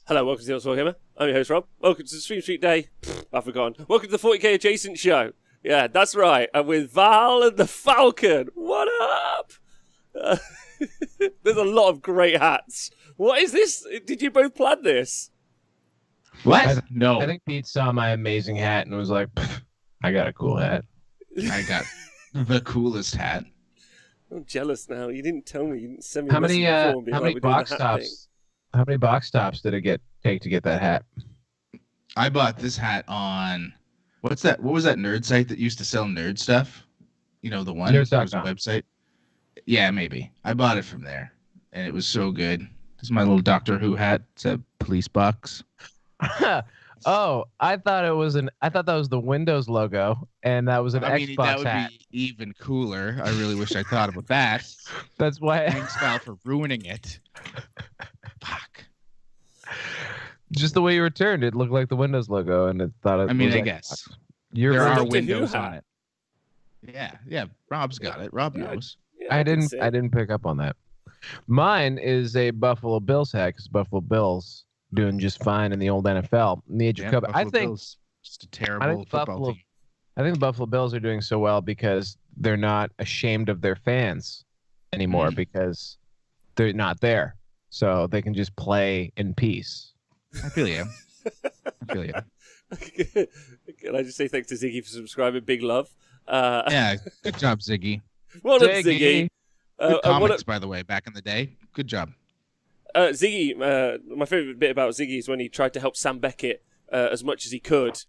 Hello, welcome to the Old Gamer. I'm your host, Rob. Welcome to the Stream Street Day. I've forgotten. Welcome to the 40k Adjancent Show. Yeah, that's right. And with Val and The Falcon. What up? There's a lot of great hats. What is this? Did you both plan this? What? No. I think Pete saw my amazing hat and was like, I got a cool hat. I got the coolest hat. I'm jealous now. You didn't tell me. You didn't send me How a many message before and be how like, many we're doing box the hat thing. tops? How many box tops did it take to get that hat? I bought this hat on what's that? What was that nerd site that used to sell nerd stuff? You know, the one that was a Nerd.com. website. Yeah, maybe. I bought it from there, and it was so good. This is my little Doctor Who hat. It's a police box. Oh, I thought that was the Windows logo, and that was an I mean, Xbox that would hat. be even cooler. I really wish I thought about that. That's why. Thanks, Val, for ruining it. Fuck. Just the way you returned it looked like the Windows logo, and it thought it. I mean, was I Xbox. guess You're there right. are Doctor Who windows hat. on it. Yeah. Rob's got it. Rob knows. Yeah, I can see. didn't pick up on that. Mine is a Buffalo Bills hat because Buffalo Bills doing just fine in the old NFL. In the age of COVID, I Buffalo think Bills, just a terrible football team. I think the Buffalo Bills are doing so well because they're not ashamed of their fans anymore because they're not there, so they can just play in peace. I feel you. I feel you. Can I just say thanks to Ziggy for subscribing? Big love. Yeah, good job, Ziggy. Well done, Ziggy. Good comics, by the way, back in the day. Good job. Ziggy, my favourite bit about Ziggy is when he tried to help Sam Beckett as much as he could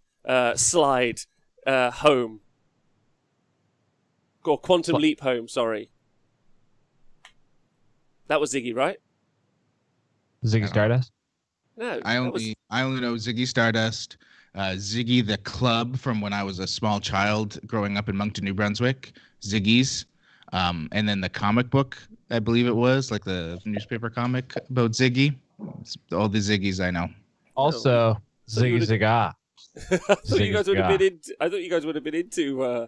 slide home. Or Quantum Leap home, sorry. That was Ziggy, right? Ziggy Stardust. No. I only know Ziggy Stardust, Ziggy the Club from when I was a small child growing up in Moncton, New Brunswick, Ziggy's, and then the comic book, I believe it was, like the newspaper comic about Ziggy. It's all the Ziggies I know. Also, So you Ziggy Zaga. I thought you guys would have Ziggy been I thought you guys would have been into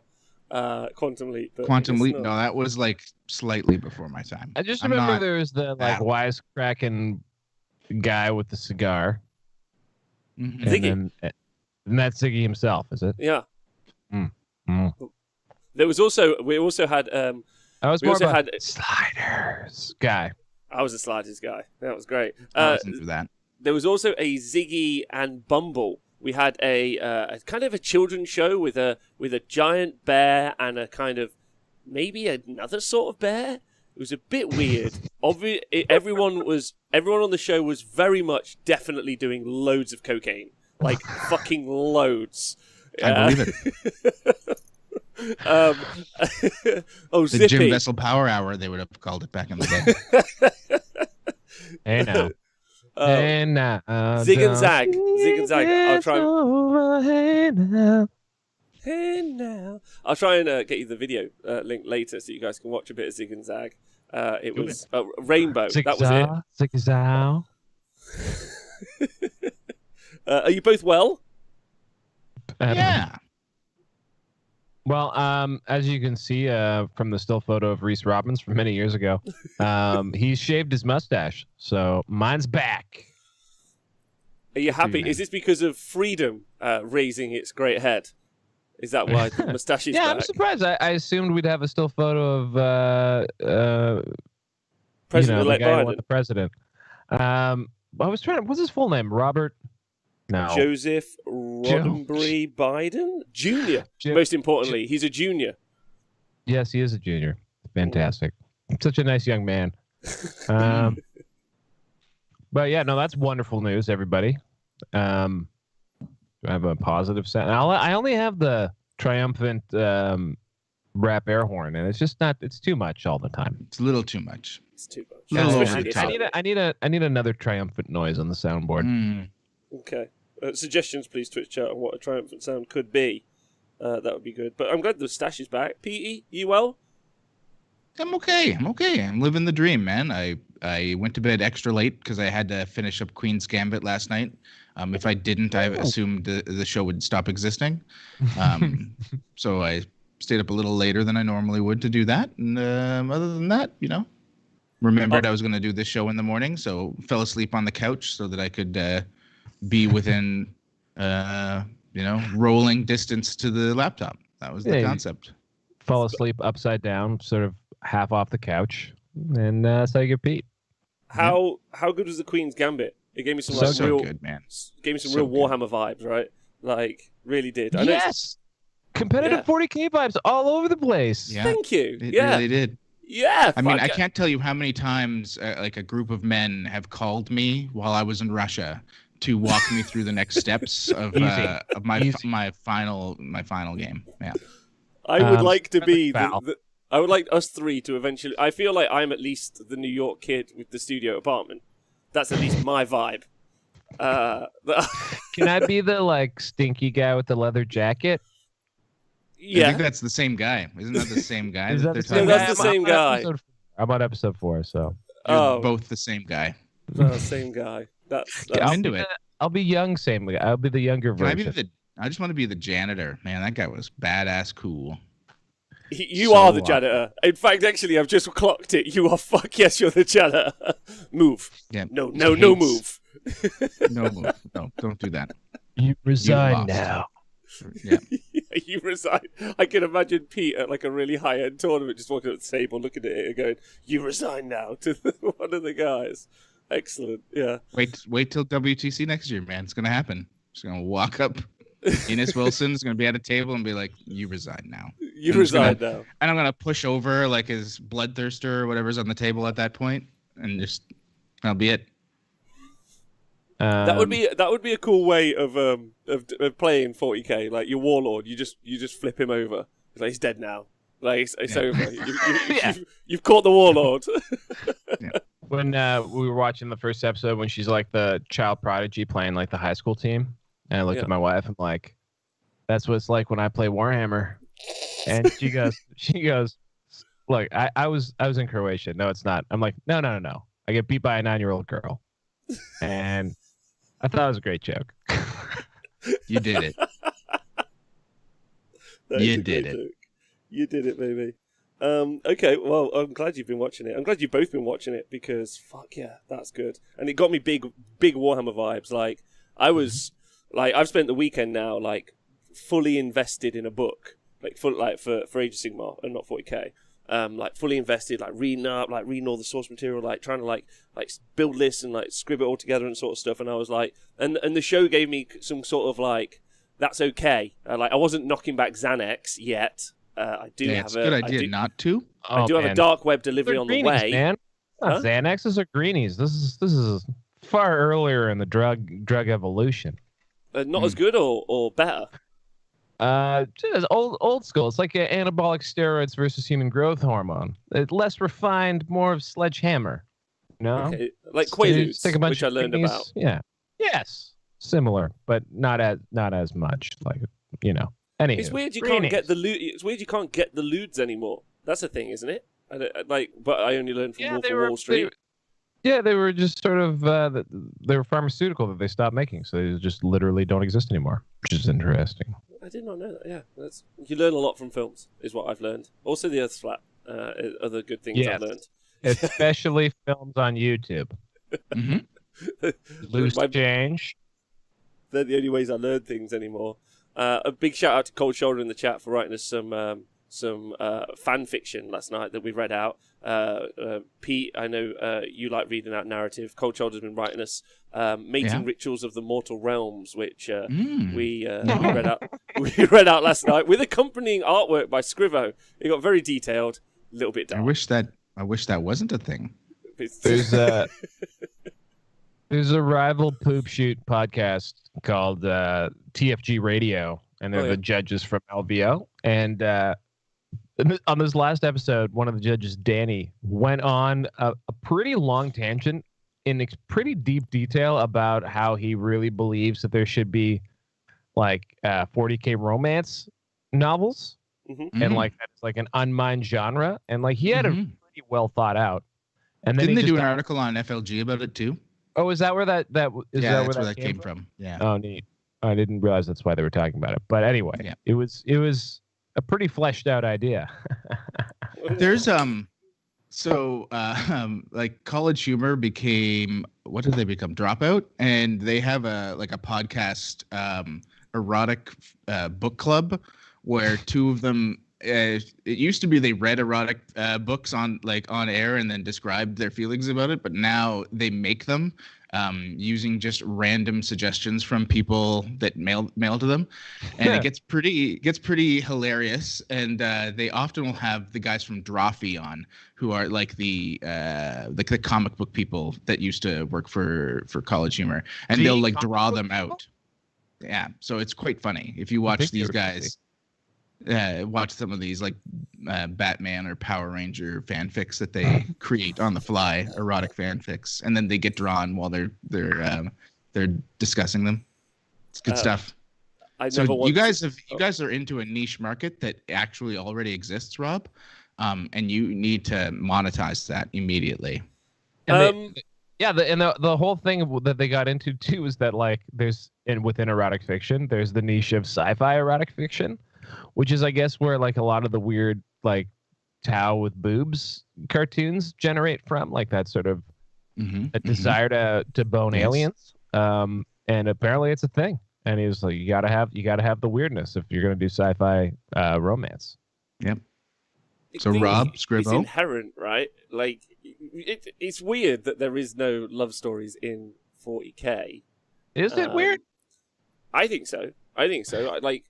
Quantum Leap. But I Quantum guess Leap, not. no, that was like slightly before my time. I just I'm remember not there was the like that- wisecracking guy with the cigar, Mhm. Ziggy. And that's Ziggy himself, is it? Yeah. Mm. There was also we also had I was We more also of a had- sliders guy. I was a Sliders guy. That was great. I wasn't through that. There was also a Ziggy and Bumble. We had a kind of a children's show with a giant bear and a kind of maybe another sort of bear. It was a bit weird. Everyone on the show was very much definitely doing loads of cocaine, like fucking loads. I believe it. Oh, The Zippy. Jim Vessel Power Hour, they would have called it back in the day. Hey now. Hey now. Zig and Zag. Zig and Zag. I'll try. Hey now. Hey now. I'll try and get you the video link later so you guys can watch a bit of Zig and Zag. It was Rainbow. That was it. Zig Zow. Are you both well? Yeah. Well, as you can see from the still photo of Reese Robbins from many years ago, he's shaved his mustache, so mine's back. Are you happy? nice. Is this because of freedom raising its great head? Is that why the moustache is Yeah, back? I'm surprised. I assumed we'd have a still photo of President-elect the guy who Biden. won the president. I was trying to. What's his full name? Robert? No. Joseph Roddenberry Biden? Junior. Most importantly, he's a junior. Yes, he is a junior. Fantastic. Such a nice young man. But yeah, no, that's wonderful news, everybody. I have a positive sound. I only have the triumphant rap air horn, and it's just not. It's too much all the time. It's a little too much. It's too much. Little over Especially the this top. time. I need another triumphant noise on the soundboard. Mm. Okay. Suggestions, please, Twitch chat on what a triumphant sound could be. That would be good. But I'm glad the stash is back. Petey, you well? I'm okay. I'm living the dream, man. I went to bed extra late because I had to finish up Queen's Gambit last night. If I didn't, I assumed the show would stop existing. So I stayed up a little later than I normally would to do that. And other than that, remembered I was going to do this show in the morning, so fell asleep on the couch so that I could be within, rolling distance to the laptop. That was the concept. Fall asleep upside down, sort of half off the couch, and that's how you get Pete. How good was the Queen's Gambit? It gave me some real good, man. Gave me some real Warhammer vibes, right? Like, really did. Yes, competitive 40K vibes all over the place. Yeah. Thank you. It really did. Yeah. I mean, I can't tell you how many times like a group of men have called me while I was in Russia to walk me through the next steps of my final game. Yeah. I would like to be I would like us three to eventually. I feel like I'm at least the New York kid with the studio apartment. That's at least my vibe. Can I be the stinky guy with the leather jacket? Yeah, I think that's the same guy. Isn't that the same guy? Is that the No, that's the same guy. I'm on episode 4, so you're both the same guy. No, same guy. That's I'm into it. I'll be young, same guy. I'll be the younger version. I just want to be the janitor. Man, that guy was badass cool. You are the janitor. In fact, actually, I've just clocked it. You are yes, you're the janitor. Move. Yeah. No move. No move. No, don't do that. You resign now. Yeah. You resign. I can imagine Pete at a really high-end tournament just walking up the table, looking at it and going, "You resign now," to one of the guys. Excellent. Yeah. Wait till WTC next year, man. It's gonna happen. Just gonna walk up. Ines Wilson's gonna be at a table and be like, "You resign now." You resign now. And I'm gonna push over his bloodthirster or whatever's on the table at that point, and just that'll be it. That would be a cool way of playing 40K. Like your warlord, you just flip him over. He's dead now. It's over. You've caught the warlord. Yeah. When we were watching the first episode, when she's the child prodigy playing the high school team. And I looked at my wife. I'm like, "That's what it's like when I play Warhammer." And she goes, "Look, I was in Croatia. No, it's not." I'm like, "No. I get beat by a 9-year-old girl." And I thought it was a great joke. You did it. You did it. Joke. You did it, baby. Okay, well, I'm glad you've been watching it. I'm glad you've both been watching it because, fuck yeah, that's good. And it got me big Warhammer vibes. I was... I've spent the weekend now, fully invested in a book, for Age of Sigmar and not 40K. Fully invested, reading up, reading all the source material, trying to build lists and scribble it all together and sort of stuff. And I was and the show gave me some sort of that's okay. I wasn't knocking back Xanax yet. I do have it's a good idea not to. I do have a dark web delivery on the way. Man. Huh? Xanaxes are greenies. This is far earlier in the drug evolution. Not as good or better? Just old school. It's like anabolic steroids versus human growth hormone. Less refined, more of sledgehammer. Okay. Like Quaaludes, which I learned about. Yeah. Yes. Similar, but not as much. Anyway. It's weird you can't get the It's weird you can't get the Ludes anymore. That's the thing, isn't it? But I only learned from Wolf of Wall Street. They were just sort of they were pharmaceutical that they stopped making, so they just literally don't exist anymore, which is interesting. I did not know that. Yeah, you learn a lot from films, is what I've learned. Also, the Earth's flat. Other good things I've learned, especially films on YouTube. Mm-hmm. Loose change. They're the only ways I learn things anymore. A big shout out to Cold Shoulder in the chat for writing us some fan fiction last night that we read out. Pete, I know you like reading out narrative. Cold Shoulder's been writing us Mating Rituals of the Mortal Realms, which we read out. We read out last night with accompanying artwork by Scrivo. It got very detailed, a little bit dark. I wish that wasn't a thing. There's a rival poop shoot podcast called TFG Radio, and they're the judges from LVO. And on this last episode, one of the judges, Danny, went on a pretty long tangent in pretty deep detail about how he really believes that there should be 40K romance novels, and that's an unmined genre, and he had a pretty well thought out. And then didn't they do an article on FLG about it too? Oh, is that where that's where that came from? Yeah. Oh, neat. I didn't realize that's why they were talking about it. But anyway, it was a pretty fleshed out idea. There's So, like College Humor became, what did they become? Dropout, and they have a podcast, erotic book club, where two of them. It used to be they read erotic books on air and then described their feelings about it, but now they make them using just random suggestions from people that mail to them, and it gets pretty hilarious. And they often will have the guys from Drawfee on, who are like the comic book people that used to work for College Humor, and they'll like draw them out. Yeah, so it's quite funny if you watch these guys. Watch some of these like Batman or Power Ranger fanfics that they create on the fly, erotic fanfics, and then they get drawn while they're discussing them. It's good stuff. You guys are into a niche market that actually already exists, Rob, and you need to monetize that immediately. And the whole thing that they got into too is that like within erotic fiction, there's the niche of sci-fi erotic fiction, which is, I guess, where like a lot of the weird like Tao with boobs cartoons generate from, like that sort of a desire to bone aliens. And apparently it's a thing. And he was like, you gotta have the weirdness if you're gonna do sci-fi romance. Yep. So Rob, Scribbo, it's inherent, right? Like it's weird that there is no love stories in 40K. Is it weird? I think so. Like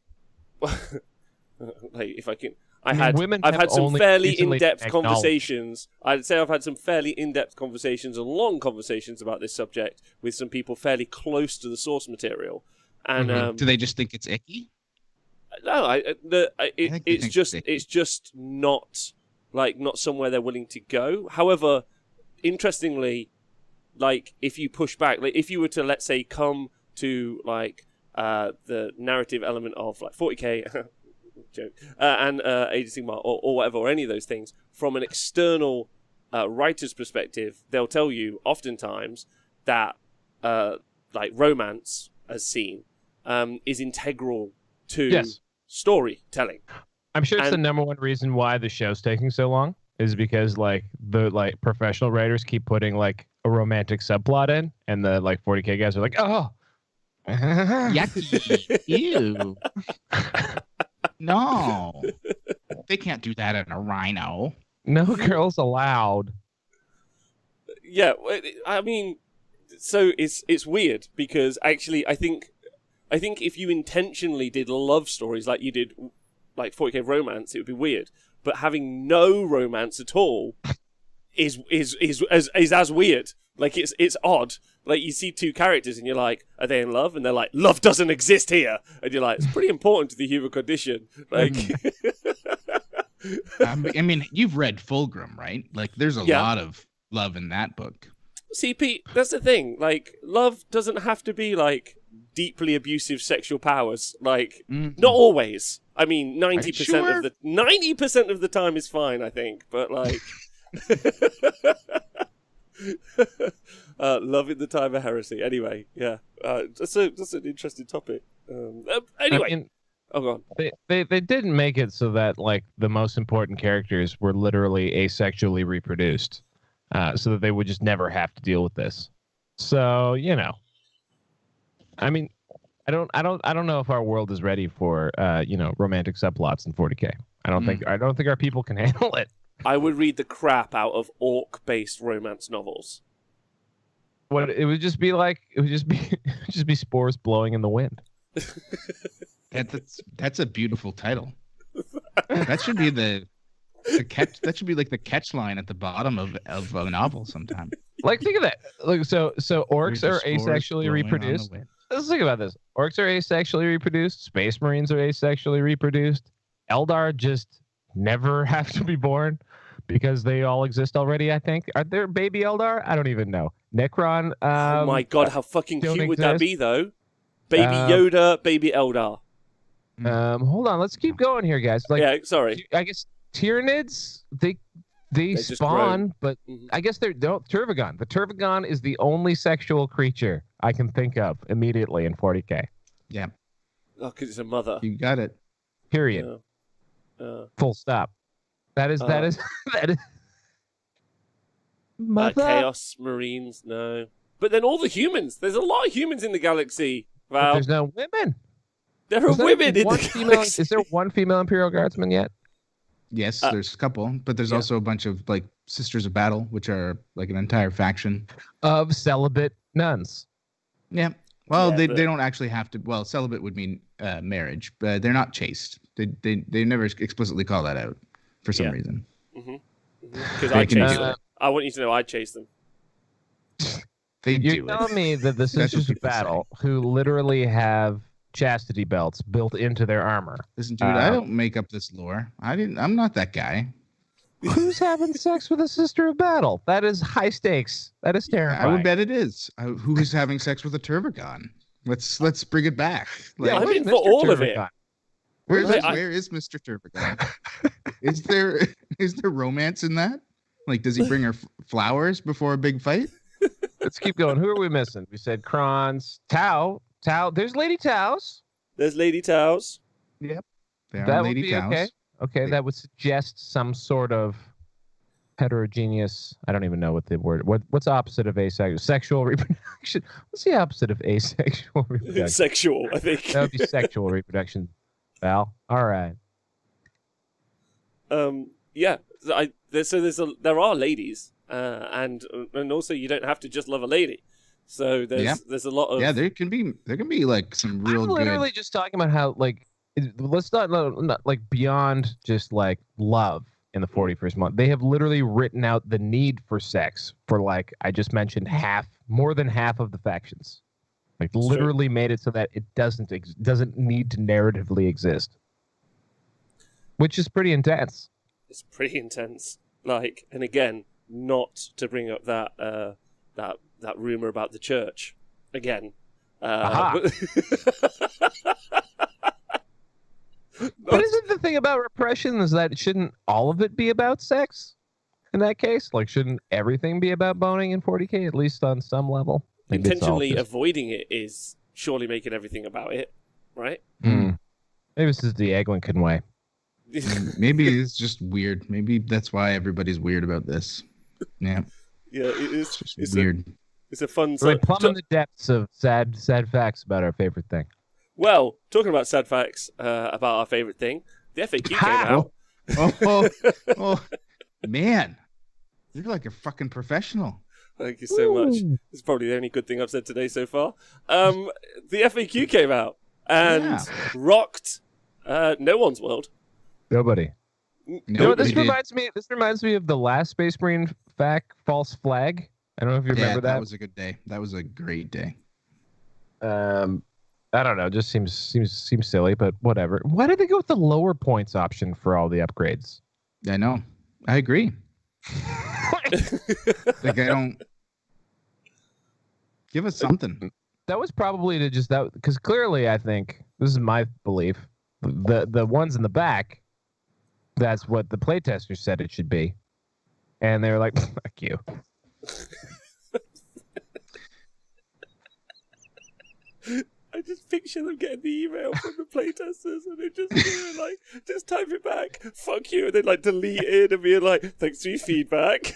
if I can, I've had some fairly in-depth conversations. I'd say I've had some fairly in-depth conversations and long conversations about this subject with some people fairly close to the source material. And do they just think it's icky? No, it's just not somewhere they're willing to go. However, interestingly, like if you push back, like if you were to, let's say, come to like the narrative element of like 40K joke and Age of Sigmar or whatever, or any of those things from an external writer's perspective, they'll tell you oftentimes that like romance as seen is integral to storytelling. I'm sure it's the number one reason why the show's taking so long is because like the like professional writers keep putting like a romantic subplot in, and the like 40K guys are like, oh, yucky, ew. No, they can't do that in a rhino. No girls allowed. Yeah, I mean, so it's weird because actually I think if you intentionally did love stories like you did like 40K romance, it would be weird. But having no romance at all is as weird. Like it's odd. Like you see two characters and you're like, are they in love? And they're like, love doesn't exist here. And you're like, it's pretty important to the human condition. Like, I mean, you've read Fulgrim, right? Like, there's a lot of love in that book. See, Pete, that's the thing. Like, love doesn't have to be like deeply abusive sexual powers. Like, not always. I mean, 90% of the time is fine, I think. But like. Love in the time of heresy. Anyway, yeah, that's an interesting topic. Anyway, I mean, go on. They didn't make it so that like the most important characters were literally asexually reproduced, so that they would just never have to deal with this. So you know, I mean, I don't know if our world is ready for romantic subplots in 40K. I don't think our people can handle it. I would read the crap out of orc-based romance novels. What it would just be spores blowing in the wind. That's a beautiful title. That should be the catch. That should be like the catch line at the bottom of a novel sometime. Like think of that. Like so orcs are asexually reproduced. Let's think about this. Orcs are asexually reproduced. Space Marines are asexually reproduced. Eldar just never have to be born because they all exist already, I think. Are there baby Eldar? I don't even know. Necron. Oh my god, how fucking cute would that be, though? Baby Yoda, baby Eldar. Hold on, let's keep going here, guys. Like, yeah, sorry. I guess Tyranids, they spawn, but I guess they're Turvagon. The Turvagon is the only sexual creature I can think of immediately in 40K. Yeah. Oh, because it's a mother. You got it. Period. Full stop. That is Mother. Chaos Marines, no. But then all the humans. There's a lot of humans in the galaxy, But Val. there's no women. There are women in the galaxy. Is there one female Imperial Guardsman yet? Yes, there's a couple, but there's also a bunch of like Sisters of Battle, which are like an entire faction of celibate nuns. Yeah. Well, Yeah, they don't actually have to. Well, celibate would mean marriage, but they're not chaste. They never explicitly call that out for some reason. Because I chase them. I want you to know I chase them. You're telling me that the Sisters of Battle, who literally have chastity belts built into their armor. Listen, dude, I don't make up this lore. I'm not that guy. Who's having sex with a Sister of Battle? That is high stakes. That is terrifying. I would bet it is. Who is having sex with a Turbogon? Let's bring it back. Like, I'm in for all of it. Where is Mr. Turbogon? Is there romance in that? Like, does he bring her flowers before a big fight? Let's keep going. Who are we missing? We said Krons, Tau. There's Lady Taos. There's Lady Taos. Yep. There That are would Lady be Taos. okay. Okay, that would suggest some sort of heterogeneous. I don't even know what the word. What's opposite of asexual? Sexual reproduction. What's the opposite of asexual reproduction? Sexual, I think. That would be sexual reproduction. Val. All right. Yeah. There are ladies, and also you don't have to just love a lady. So there's a lot of there can be like some real. I'm literally just talking about how like let's not like beyond just like love in the 41st month. They have literally written out the need for sex for like I just mentioned more than half of the factions. Like literally made it so that it doesn't need to narratively exist, which is pretty intense. It's pretty intense. Like, and again, not to bring up that rumor about the church again. But isn't the thing about repression is that shouldn't all of it be about sex? In that case, like, shouldn't everything be about boning in 40K at least on some level? Maybe intentionally avoiding it is surely making everything about it, right? Maybe this is the Eglinton way. Maybe it's just weird. Maybe that's why everybody's weird about this. Yeah. Yeah, it's weird. It's a fun. So plumbing the depths of sad facts about our favorite thing. Well, talking about sad facts about our favorite thing, the FAQ came out. Oh, man, you're like a fucking professional. Thank you so much. It's probably the only good thing I've said today so far. The FAQ came out and rocked no one's world. Nobody. No, this reminds me of the last Space Marine false flag. I don't know if you remember that. That was a good day. That was a great day. I don't know. Just seems silly, but whatever. Why did they go with the lower points option for all the upgrades? I know. I agree. Like I don't give us something. That was probably to just that because clearly I think this is my belief. The ones in the back. That's what the playtesters said it should be. And they were like, fuck you. I just picture them getting the email from the playtesters and they just being like, just type it back, fuck you, and then like delete it and being like, thanks for your feedback.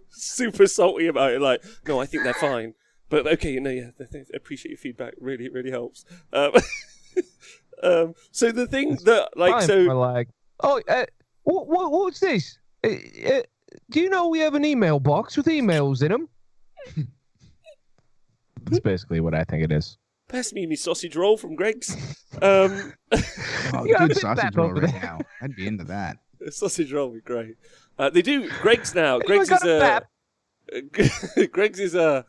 Super salty about it, like, no, I think they're fine. But okay, no, yeah, I appreciate your feedback. Really, really helps. So the thing that, like, so... We're like, what's this? Do you know we have an email box with emails in them? That's basically what I think it is. Pass me sausage roll from Greg's. Dude, sausage roll right now. I'd be into that. A sausage roll would be great. They do Greg's now. Greg's is a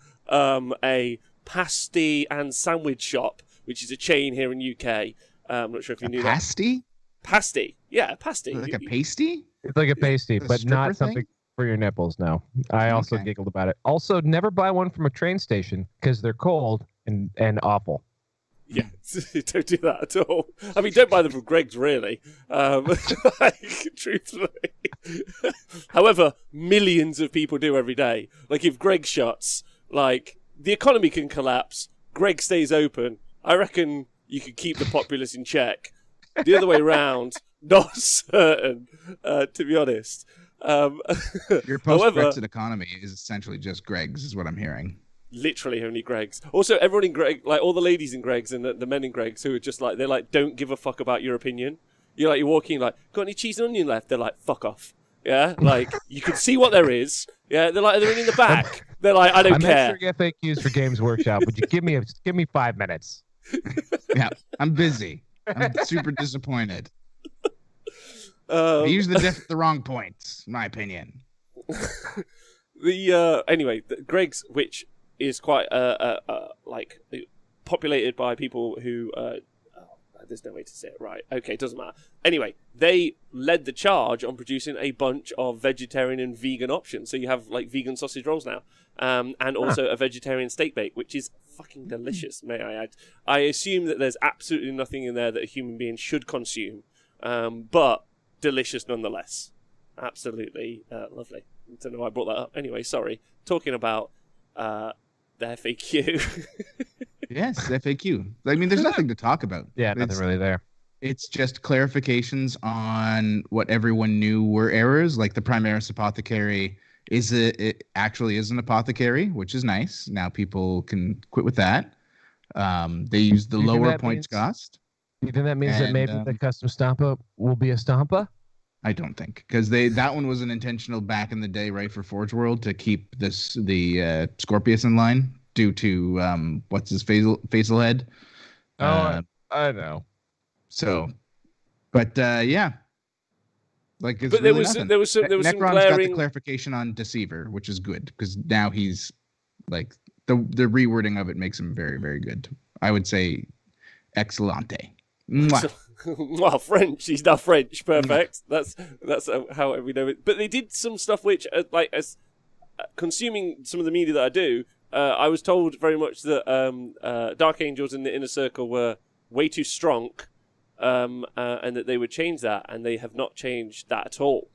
pasty and sandwich shop, which is a chain here in UK. I'm not sure if you knew pasty? that. Pasty? Yeah, pasty. Like a pasty? It's like a pasty, but not something for your nipples, no. I also giggled about it. Also, never buy one from a train station because they're cold and awful. Yeah, don't do that at all. I mean, don't buy them from Greg's, really. Like, truthfully. However, millions of people do every day. Like, if Greg shuts, like, the economy can collapse. Greg stays open. I reckon you could keep the populace in check. The other way around, not certain, to be honest. Your However, post-Brexit economy is essentially just Greg's, is what I'm hearing. literally only Greg's. Also, everyone in Greg, like all the ladies in Greg's and the men in Greg's, who are just like, they're like, don't give a fuck about your opinion. You're walking like, got any cheese and onion left? They're like, fuck off. Yeah, like you can see what there is. Yeah, they're in the back. They're like, I don't care. I'm answering FAQs for Games Workshop. Would you give me 5 minutes? Yeah, I'm busy. I'm super disappointed. I used the wrong points, in my opinion. Anyway, Greg's, which is quite like populated by people who there's no way to say it right. Okay, it doesn't matter. Anyway, they led the charge on producing a bunch of vegetarian and vegan options. So you have like vegan sausage rolls now, and also a vegetarian steak bake, which is fucking delicious, may I add. I assume that there's absolutely nothing in there that a human being should consume, but delicious nonetheless. Absolutely lovely. I don't know why I brought that up. Anyway, sorry. Talking about the FAQ. Yes, FAQ. I mean, there's nothing to talk about. Yeah, nothing really there. It's just clarifications on what everyone knew were errors, like the Primaris Apothecary it actually is an apothecary, which is nice. Now people can quit with that. They use the lower points cost. You think that means that maybe the custom Stampa will be a Stampa? I don't think, because that one was an intentional back in the day, right, for Forge World to keep the Scorpius in line due to what's his facial head. I know. So, but yeah, like it's but really there was some Necron's glaring... got the clarification on Deceiver, which is good because now he's like the rewording of it makes him very, very good. I would say excellente. Well, French. He's now French. Perfect. That's how we know it. But they did some stuff which, like, as consuming some of the media that I do, I was told very much that Dark Angels in the Inner Circle were way too strong, and that they would change that, and they have not changed that at all.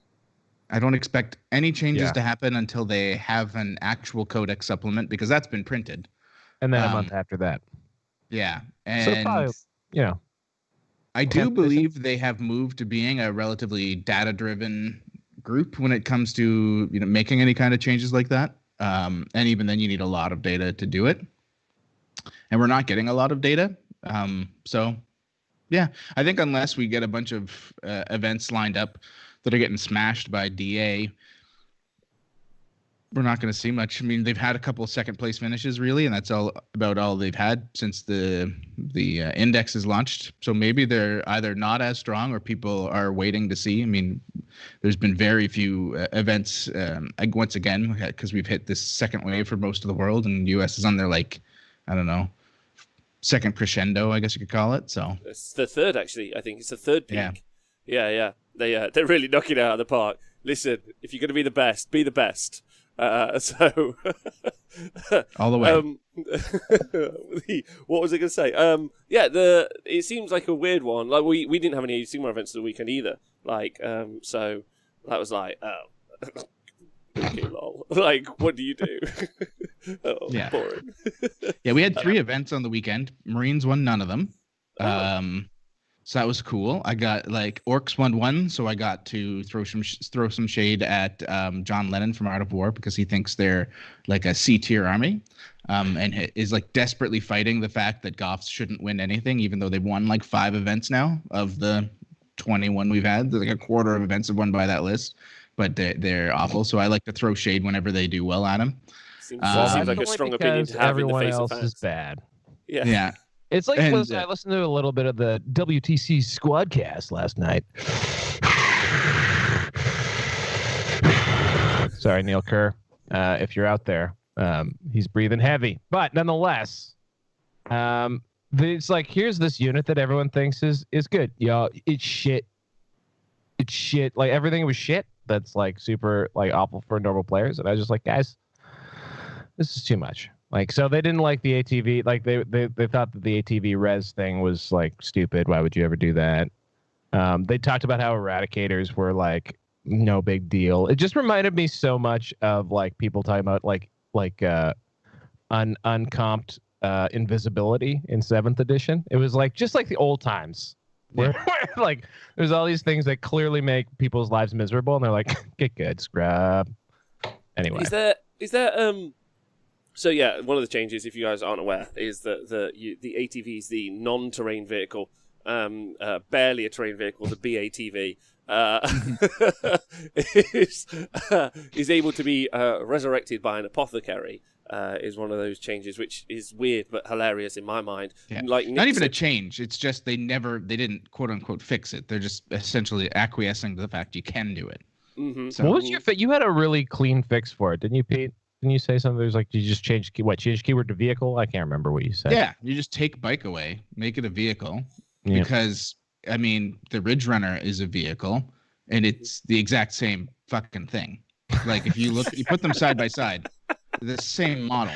I don't expect any changes to happen until they have an actual codex supplement, because that's been printed. And then a month after that. Yeah. And so probably, I do believe they have moved to being a relatively data-driven group when it comes to making any kind of changes like that. And even then, you need a lot of data to do it. And we're not getting a lot of data. So, yeah, I think unless we get a bunch of events lined up that are getting smashed by DA, we're not going to see much. I mean, they've had a couple of second place finishes, really, and that's about all they've had since the index is launched. So maybe they're either not as strong or people are waiting to see. I mean, there's been very few events, once again, because we've hit this second wave for most of the world, and the U.S. is on their, I don't know, second crescendo, I guess you could call it. So it's the third, actually. I think it's the third peak. Yeah. They're really knocking it out of the park. Listen, if you're going to be the best, be the best. So all the way. What was I going to say? It seems like a weird one. Like we didn't have any Age of Sigmar events of the weekend either. So that was like, okay, lol. Like, what do you do? Boring. Yeah, we had 3 events on the weekend. Marines won none of them. So that was cool. I got Orcs won 1, so I got to throw some shade at John Lennon from Art of War, because he thinks they're like a C-tier army, and is desperately fighting the fact that Goths shouldn't win anything, even though they've won 5 events now of the 21 we've had. There's a quarter of events have won by that list, but they're awful. So I like to throw shade whenever they do well at them. Seems like a strong opinion to have in the face of fans. Everyone else is bad. Yeah. It's like I listened to a little bit of the WTC Squadcast last night. Sorry, Neil Kerr, if you're out there. He's breathing heavy, but nonetheless, it's like, here's this unit that everyone thinks is good. Y'all, it's shit. It's shit. Like, everything was shit. That's super awful for normal players, and I was just like, guys, this is too much. So they didn't like the ATV. They thought that the ATV res thing was stupid. Why would you ever do that? They talked about how eradicators were no big deal. It just reminded me so much of people talking about uncomped invisibility in 7th edition. It was just like the old times. Where like there's all these things that clearly make people's lives miserable, and they're like, get good, scrub. Anyway, is there so yeah, one of the changes, if you guys aren't aware, is that the ATV is the non-terrain vehicle, barely a terrain vehicle, the BATV, is able to be resurrected by an apothecary. Is one of those changes, which is weird but hilarious in my mind. Yeah. Like not even a change. It's just they didn't quote unquote fix it. They're just essentially acquiescing to the fact you can do it. Mm-hmm. So, what was your you had a really clean fix for it, didn't you, Pete? Didn't you say something? There's like, did you just change keyword to vehicle? I can't remember what you said. Yeah, you just take bike away, make it a vehicle, because I mean the Ridge Runner is a vehicle, and it's the exact same fucking thing. Like if you put them side by side, the same model.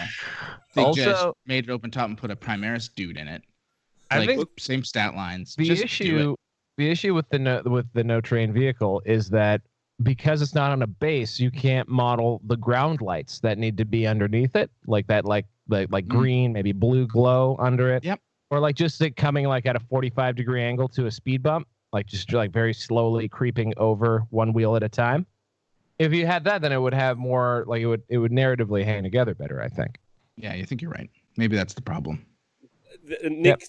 They also, just made it open top and put a Primaris dude in it. I like think same stat lines. The just issue with the no terrain vehicle is that because it's not on a base, you can't model the ground lights that need to be underneath it, like that, like green, maybe blue glow under it. Yep. Or like just it coming like at a 45-degree angle to a speed bump, like just like very slowly creeping over one wheel at a time. If you had that, then it would have more like it would narratively hang together better, I think. Yeah, you think you're right. Maybe that's the problem. Nick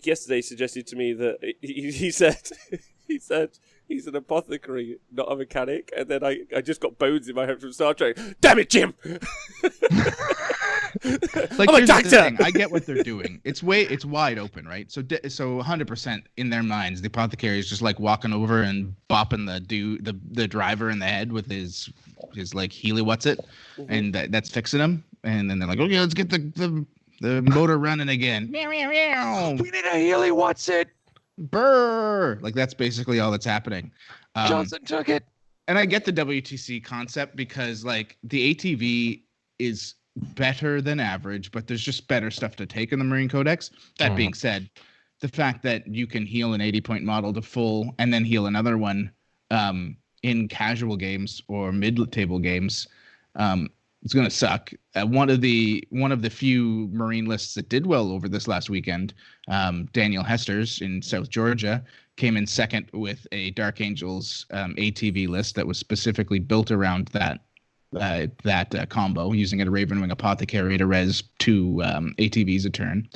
yesterday suggested to me that he said he's an apothecary, not a mechanic, and then I just got bones in my head from Star Trek. Damn it, Jim! Like, I'm a here's the doctor! thing. I get what they're doing. It's wide open, right? So 100% in their minds, the apothecary is just like walking over and bopping the driver in the head with his like Healy what's it, and that's fixing him. And then they're like, okay, let's get the motor running again. Meow, meow, meow. We need a Healy what's it. Brr! Like that's basically all that's happening. Johnson took it. And I get the WTC concept because like the ATV is better than average, but there's just better stuff to take in the Marine Codex. That being said, the fact that you can heal an 80-point model to full and then heal another one in casual games or mid-table games, it's going to suck. One of the few Marine lists that did well over this last weekend, Daniel Hester's in South Georgia, came in second with a Dark Angels ATV list that was specifically built around that combo, using a Ravenwing Apothecary to res 2 ATVs a turn.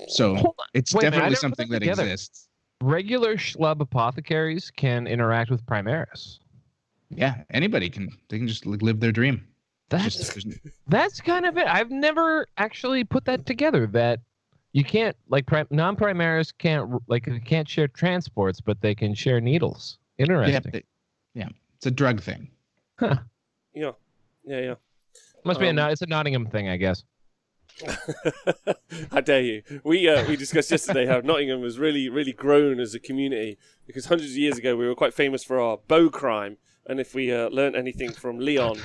So it's definitely something that exists. Regular schlub apothecaries can interact with Primaris. Yeah, anybody can. They can just live their dream. That's kind of it. I've never actually put that together. That you can't like non-Primaris can't share transports, but they can share needles. Interesting. Yeah, it's a drug thing. Huh. Yeah. Must be it's a Nottingham thing, I guess. How dare you? We discussed yesterday how Nottingham has really, really grown as a community, because hundreds of years ago we were quite famous for our bow crime, and if we learned anything from Leon,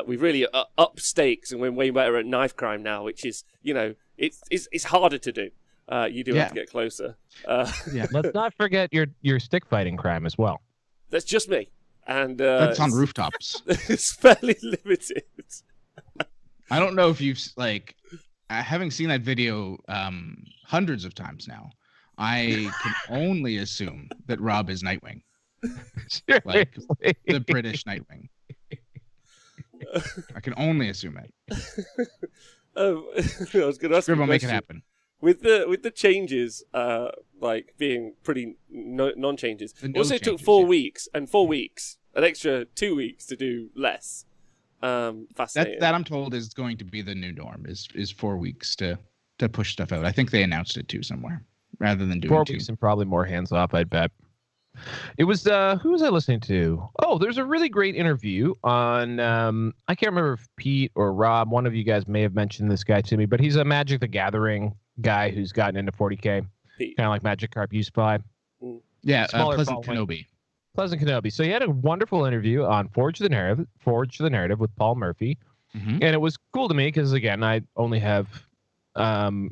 we really up stakes and we're way better at knife crime now, which is, it's harder to do. You do have to get closer. Let's not forget your stick fighting crime as well. That's just me. And that's on rooftops. It's fairly limited. I don't know if you've having seen that video hundreds of times now. I can only assume that Rob is Nightwing, like the British Nightwing. I can only assume it. I was going to ask you a question. Make it happen. With the changes, like being pretty non-changes. Also, it took 4 weeks, and 4 weeks, an extra 2 weeks to do less. Fascinating. That I'm told is going to be the new norm. Is 4 weeks to push stuff out. I think they announced it too somewhere, rather than doing 4 weeks and probably more hands off. I'd bet. It was who was I listening to? Oh, there's a really great interview on I can't remember if Pete or Rob, one of you guys may have mentioned this guy to me, but he's a Magic the Gathering guy who's gotten into 40K, kind of like Magic Carp U Supply. Yeah, Pleasant Kenobi. So he had a wonderful interview on Forge the Narrative with Paul Murphy, and it was cool to me because again, I only have eyes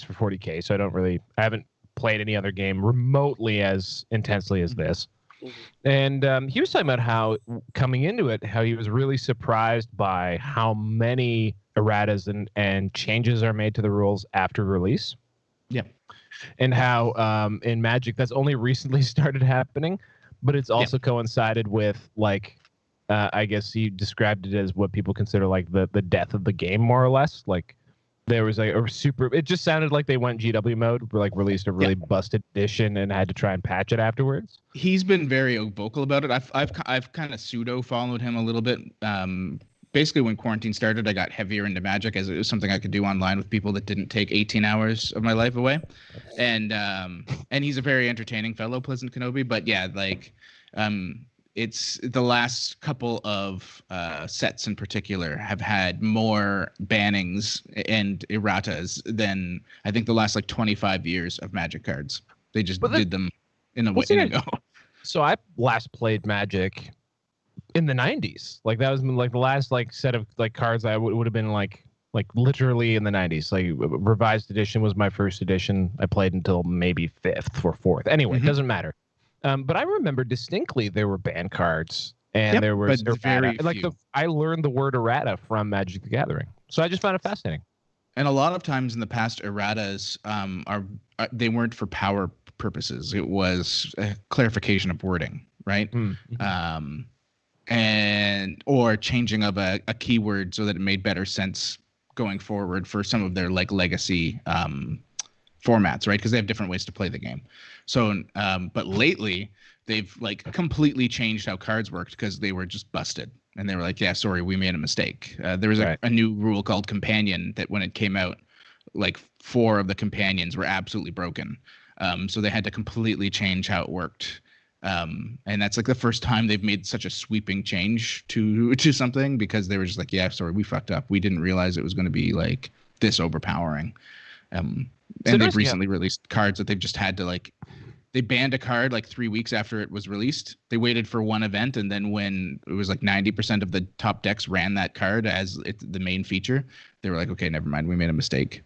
for 40K, so I haven't played any other game remotely as intensely as this. And he was talking about how coming into it, how he was really surprised by how many erratas and changes are made to the rules after release. Yeah. and how in Magic that's only recently started happening, but it's also coincided with like I guess you described it as what people consider like the death of the game, more or less. Like there was a super. It just sounded like they went GW mode, like released a really busted edition and had to try and patch it afterwards. He's been very vocal about it. I've kind of pseudo followed him a little bit. Basically, when quarantine started, I got heavier into Magic as it was something I could do online with people that didn't take 18 hours of my life away, and he's a very entertaining fellow, Pleasant Kenobi. But yeah, like it's the last couple of sets in particular have had more bannings and erratas than I think the last like 25 years of Magic cards. They just did them in a way. So I last played Magic in the 90s. Like that was like the last like set of like cards I would have been like literally in the 90s. Like revised edition was my first edition. I played until maybe 5th or 4th. Anyway, it doesn't matter. But I remember distinctly there were banned cards and there was errata. Like I learned the word errata from Magic the Gathering. So I just found it fascinating. And a lot of times in the past, erratas they weren't for power purposes. It was a clarification of wording, right? And or changing of a keyword so that it made better sense going forward for some of their like legacy formats, right? Because they have different ways to play the game. So, but lately they've like completely changed how cards worked because they were just busted. And they were like, yeah, sorry, we made a mistake. There was a new rule called Companion that when it came out, like 4 of the companions were absolutely broken. So they had to completely change how it worked. And that's like the first time they've made such a sweeping change to something because they were just like, yeah, sorry, we fucked up. We didn't realize it was going to be like this overpowering. And they've recently released cards that they've just had to like, they banned a card like 3 weeks after it was released. They waited for one event. And then when it was like 90% of the top decks ran that card as the main feature, they were like, okay, never mind. We made a mistake.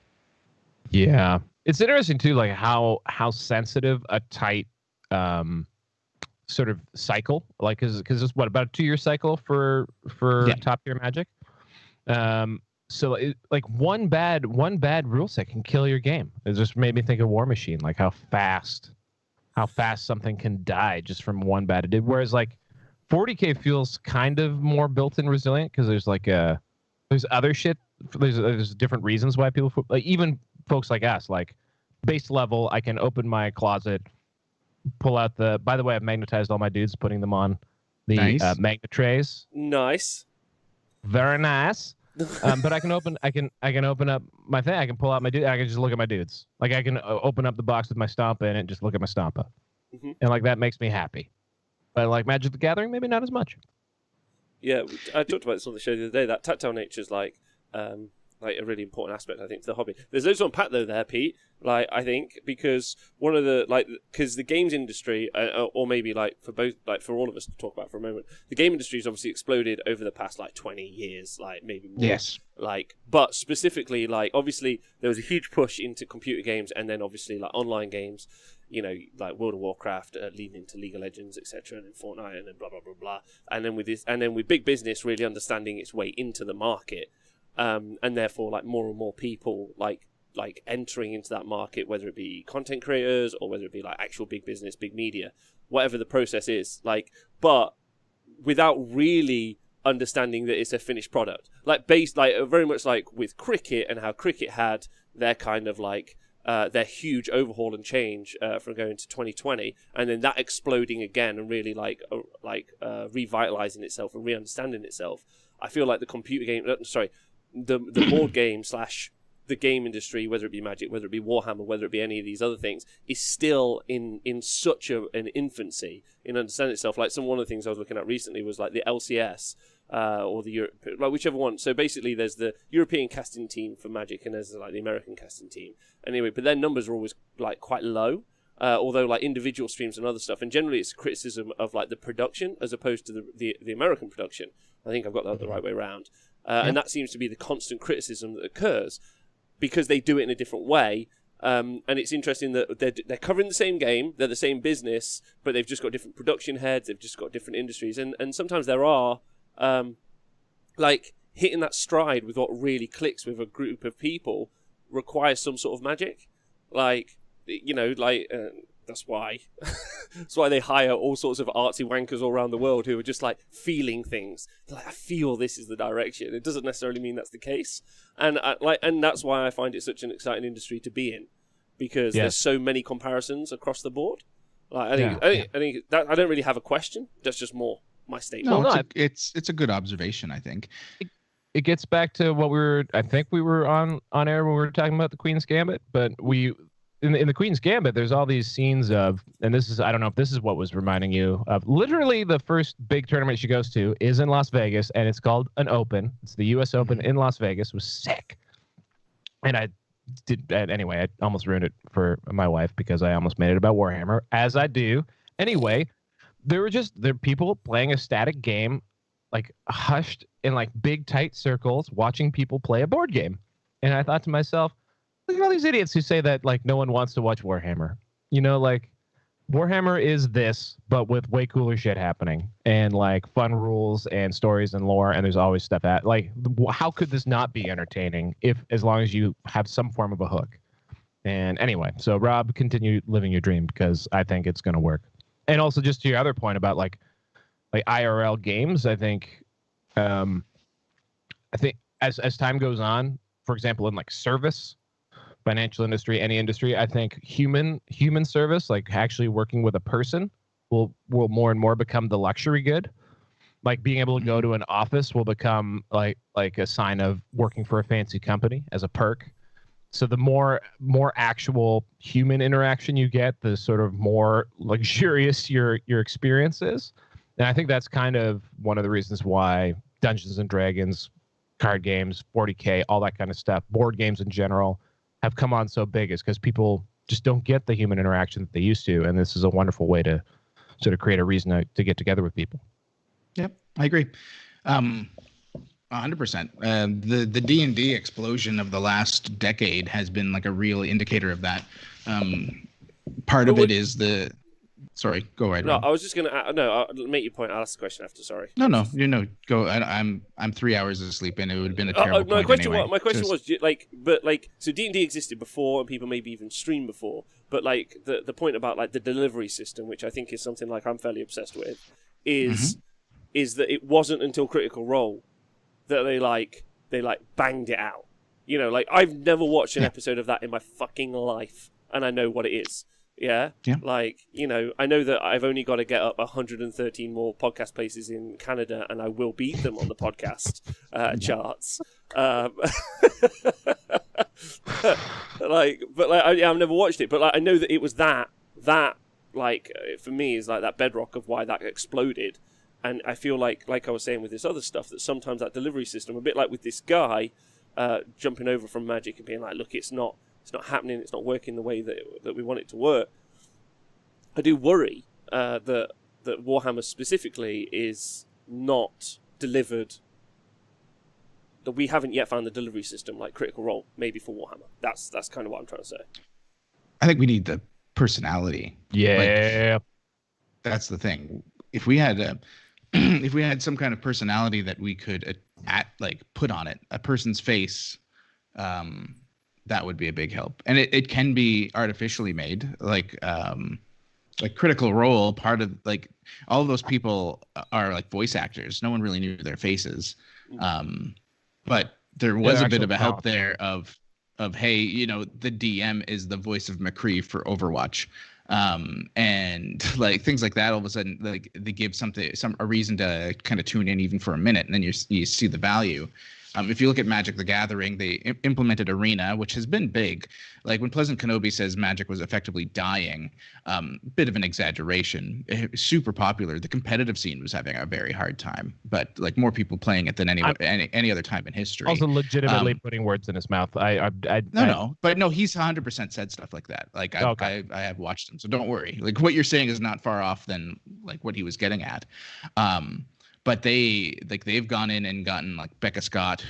Yeah. It's interesting too, like how sensitive a tight, sort of cycle, like because it's what, about a 2-year cycle for top tier Magic. So like one bad rule set can kill your game. It just made me think of War Machine, like how fast something can die just from one bad edit. Whereas like 40K feels kind of more built in resilient because there's like there's other shit. There's different reasons why people, like even folks like us, like base level, I can open my closet, pull out by the way, I've magnetized all my dudes, putting them on the magnet trays. Nice. Very nice. But I can open up my thing. I can pull out my dude. I can just look at my dudes. Like I can open up the box with my Stompa in it and just look at my Stompa. And like that makes me happy. But like Magic the Gathering, maybe not as much. Yeah, I talked about this on the show the other day. That tactile nature is like a really important aspect, I think, to the hobby. There's loads to unpack though there, Pete. Like I think because one of the because the games industry, or maybe like for both, like for all of us to talk about for a moment, the game industry has obviously exploded over the past like 20 years, like maybe more. Yes. Like, but specifically, like obviously there was a huge push into computer games, and then obviously like online games. You know, like World of Warcraft, leading into League of Legends, etc., and then Fortnite, and then blah blah blah blah, and then with big business really understanding its way into the market. And therefore, like more and more people like entering into that market, whether it be content creators or whether it be like actual big business, big media, whatever the process is, like, but without really understanding that it's a finished product, like very much like with cricket and how cricket had their kind of like their huge overhaul and change from going to 2020, and then that exploding again and really revitalizing itself and re-understanding itself. I feel like the computer game, the board game / the game industry, whether it be Magic, whether it be Warhammer, whether it be any of these other things, is still in such an infancy in understanding itself. Like one of the things I was looking at recently was like the LCS or the Europe, like whichever one. So basically, there's the European casting team for Magic, and there's like the American casting team. Anyway, but their numbers are always like quite low. Although like individual streams and other stuff, and generally it's criticism of like the production as opposed to the American production. I think I've got that the right way around. And that seems to be the constant criticism that occurs because they do it in a different way. And it's interesting that they're covering the same game, they're the same business, but they've just got different production heads, they've just got different industries. And sometimes there are, like, hitting that stride with what really clicks with a group of people requires some sort of magic. Like, you know, like that's why they hire all sorts of artsy wankers all around the world who are just like feeling things. They're like, I feel this is the direction. It doesn't necessarily mean that's the case, and that's why I find it such an exciting industry to be in, because there's so many comparisons across the board. Like I think that I don't really have a question. That's just more my statement. No, it's a good observation, I think. It gets back to what I think we were on air when we were talking about the Queen's Gambit, but in the Queen's Gambit, there's all these scenes of, and this is, I don't know if this is what was reminding you of, literally the first big tournament she goes to is in Las Vegas, and it's called an Open. It's the U.S. Open in Las Vegas. It was sick. And anyway, I almost ruined it for my wife because I almost made it about Warhammer, as I do. Anyway, there are people playing a static game, like hushed in like big tight circles, watching people play a board game. And I thought to myself, look at all these idiots who say that like no one wants to watch Warhammer. You know, like Warhammer is this, but with way cooler shit happening and like fun rules and stories and lore, and there's always stuff like how could this not be entertaining as long as you have some form of a hook? And anyway, so Rob, continue living your dream because I think it's going to work. And also just to your other point about like IRL games, I think as time goes on, for example, in like service, financial industry, any industry, I think human service, like actually working with a person, will more and more become the luxury good. Like being able to go to an office will become like a sign of working for a fancy company as a perk. So the more actual human interaction you get, the sort of more luxurious your experience is. And I think that's kind of one of the reasons why Dungeons and Dragons, card games, 40K, all that kind of stuff, board games in general, have come on so big, is because people just don't get the human interaction that they used to. And this is a wonderful way to sort of create a reason to get together with people. Yep, I agree. 100%. The D&D explosion of the last decade has been like a real indicator of that. Part of it is the... Sorry, go right. No, Rob. I was just gonna. I'll make your point. I'll ask the question after. Sorry. No, go. I'm 3 hours asleep, and it would have been a terrible point anyway. My question was so D&D existed before, and people maybe even streamed before. But like the point about like the delivery system, which I think is something like I'm fairly obsessed with, is that it wasn't until Critical Role that they banged it out. You know, like I've never watched an episode of that in my fucking life, and I know what it is. Yeah. Like, you know, I know that I've only got to get up 113 more podcast places in Canada, and I will beat them on the podcast charts. I've never watched it, but like I know that it was that like for me is like that bedrock of why that exploded. And I feel like I was saying with this other stuff, that sometimes that delivery system, a bit like with this guy jumping over from Magic and being like, look, it's not happening, it's not working the way that we want it to work. I do worry that Warhammer specifically is not delivered, that we haven't yet found the delivery system like Critical Role, maybe for Warhammer. That's kind of what I'm trying to say. I think we need the personality. Yeah. Like, that's the thing. If we had some kind of personality that we could put on it, a person's face, that would be a big help. And it can be artificially made, like Critical Role. Part of like all of those people are like voice actors. No one really knew their faces, but there was a bit of a help there of hey, you know, the DM is the voice of McCree for Overwatch, and like things like that. All of a sudden, like they give a reason to kind of tune in even for a minute, and then you see the value. If you look at Magic the Gathering, they implemented Arena, which has been big. Like when Pleasant Kenobi says Magic was effectively dying, bit of an exaggeration. Super popular. The competitive scene was having a very hard time, but like more people playing it than any other time in history. Also, legitimately putting words in his mouth. But he's 100% said stuff like that. Like I have watched him, so don't worry. Like what you're saying is not far off than like what he was getting at. But they've gone in and gotten like Becca Scott,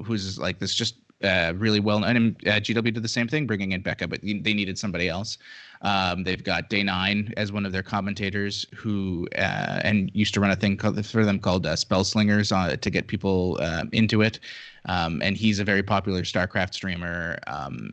who's like this just really well known. And GW did the same thing, bringing in Becca, but they needed somebody else. They've got Day9 as one of their commentators who and used to run a thing for them called Spell Slingers to get people into it. And he's a very popular StarCraft streamer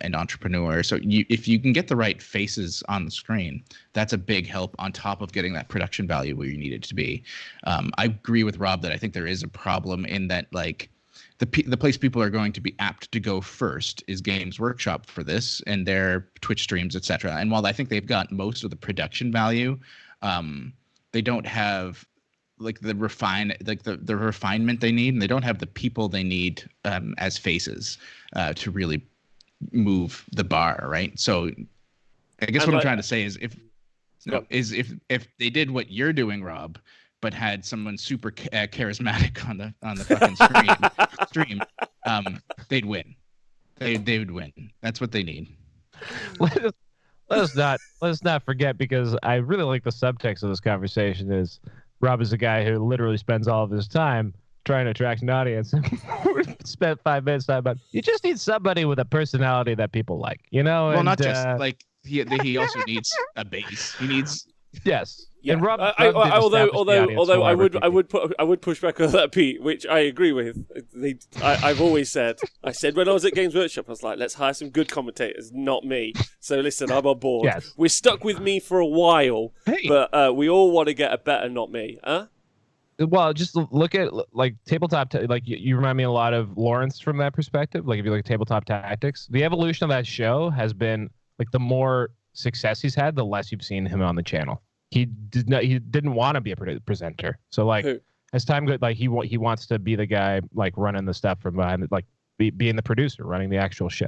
and entrepreneur. So if you can get the right faces on the screen, that's a big help on top of getting that production value where you need it to be. I agree with Rob that I think there is a problem in that, like, the place people are going to be apt to go first is Games Workshop for this and their Twitch streams, etc. And while I think they've got most of the production value, they don't have like the refinement they need, and they don't have the people they need as faces to really move the bar, right? So I guess what I'm trying to say is if they did what you're doing, Rob, but had someone super charismatic on the fucking stream, they'd win. They would win. That's what they need. Let's not forget, because I really like the subtext of this conversation is Rob is a guy who literally spends all of his time trying to attract an audience. Spent 5 minutes talking about you just need somebody with a personality that people like, you know. Well, not just like he also needs a base. He needs yes. Yeah. And Rob, although I would push back on that, Pete, which I agree with. I've always said, when I was at Games Workshop, I was like, let's hire some good commentators, not me. So listen, I'm on board. Yes. We're stuck with me for a while, but we all want to get a better not me, huh? Well, just look at like tabletop, like you remind me a lot of Lawrence from that perspective. Like if you look at Tabletop Tactics, the evolution of that show has been like the more success he's had, the less you've seen him on the channel. He didn't want to be a presenter. So like as time goes, like he wants to be the guy like running the stuff from behind, like being the producer, running the actual show.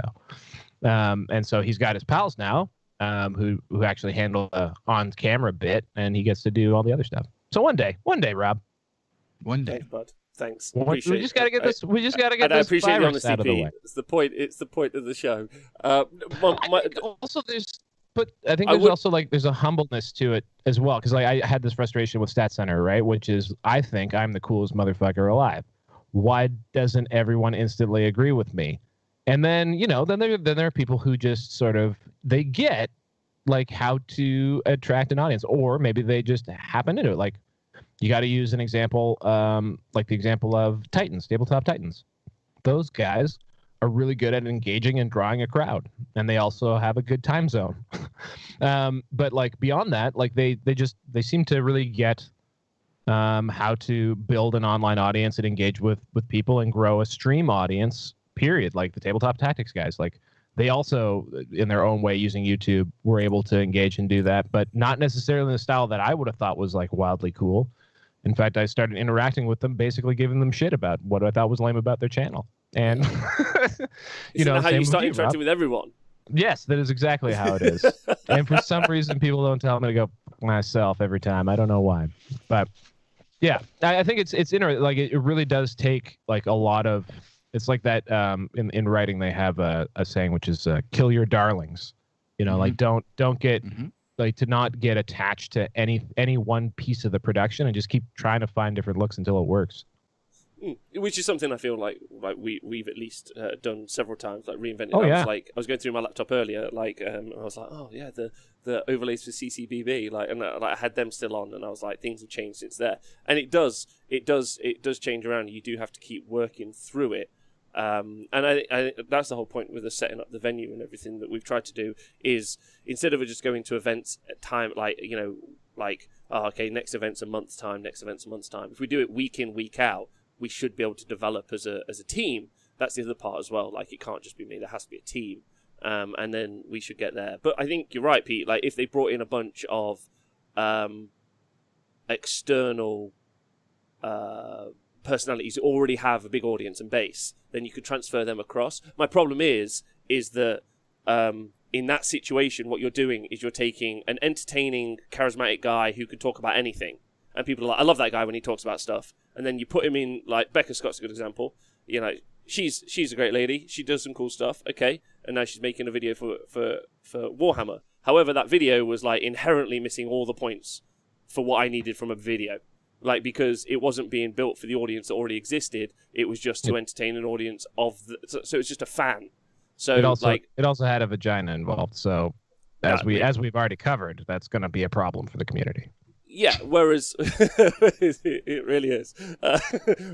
And so he's got his pals now, who actually handle the on camera bit, and he gets to do all the other stuff. So one day, Rob. One day. Thanks, bud. Thanks. We just gotta get this. We just gotta get this. I appreciate appreciate the honesty, out of the way. It's the point. It's the point of the show. Also, but I think there's also like there's a humbleness to it as well, because like I had this frustration with Stat Center, right? Which is I think I'm the coolest motherfucker alive. Why doesn't everyone instantly agree with me? And then then there are people who just sort of they get like how to attract an audience, or maybe they just happen to do it. Like you got to use an example, like the example of Titans, Tabletop Titans. Those guys are really good at engaging and drawing a crowd, and they also have a good time zone. But like beyond that, like they seem to really get how to build an online audience and engage with people and grow a stream audience. Period. Like the Tabletop Tactics guys, like they also, in their own way, using YouTube, were able to engage and do that, but not necessarily in the style that I would have thought was like wildly cool. In fact, I started interacting with them, basically giving them shit about what I thought was lame about their channel. And Isn't that how you start interacting with everyone? Yes, that is exactly how it is. And for some reason, people don't tell me to go myself every time. I don't know why, but yeah, I think it's interesting. Like it really does take like a lot of. It's like that in writing they have a saying which is kill your darlings. Like don't get like to not get attached to any one piece of the production and just keep trying to find different looks until it works. Which is something I feel like we've at least done several times, like reinvented. Oh, yeah. I was going through my laptop earlier, like I was like, oh yeah, the overlays for CCBB, like, and I had them still on, and I was like, things have changed since there, and it does change around. You do have to keep working through it, and I that's the whole point with us setting up the venue and everything that we've tried to do is instead of just going to events at time, okay, next event's a month's time, if we do it week in, week out, we should be able to develop as a team. That's the other part as well. Like, it can't just be me. There has to be a team. And then we should get there. But I think you're right, Pete. Like, if they brought in a bunch of external personalities who already have a big audience and base, then you could transfer them across. My problem is that in that situation, what you're doing is you're taking an entertaining, charismatic guy who can talk about anything. And people are like, I love that guy when he talks about stuff. And then you put him in, like, Becca Scott's a good example. She's a great lady. She does some cool stuff. Okay. And now she's making a video for Warhammer. However, that video was, like, inherently missing all the points for what I needed from a video. like, because it wasn't being built for the audience that already existed. It was just to entertain an audience of so it's just a fan. So it also had a vagina involved. So as we've already covered, that's going to be a problem for the community. Yeah, whereas it really is.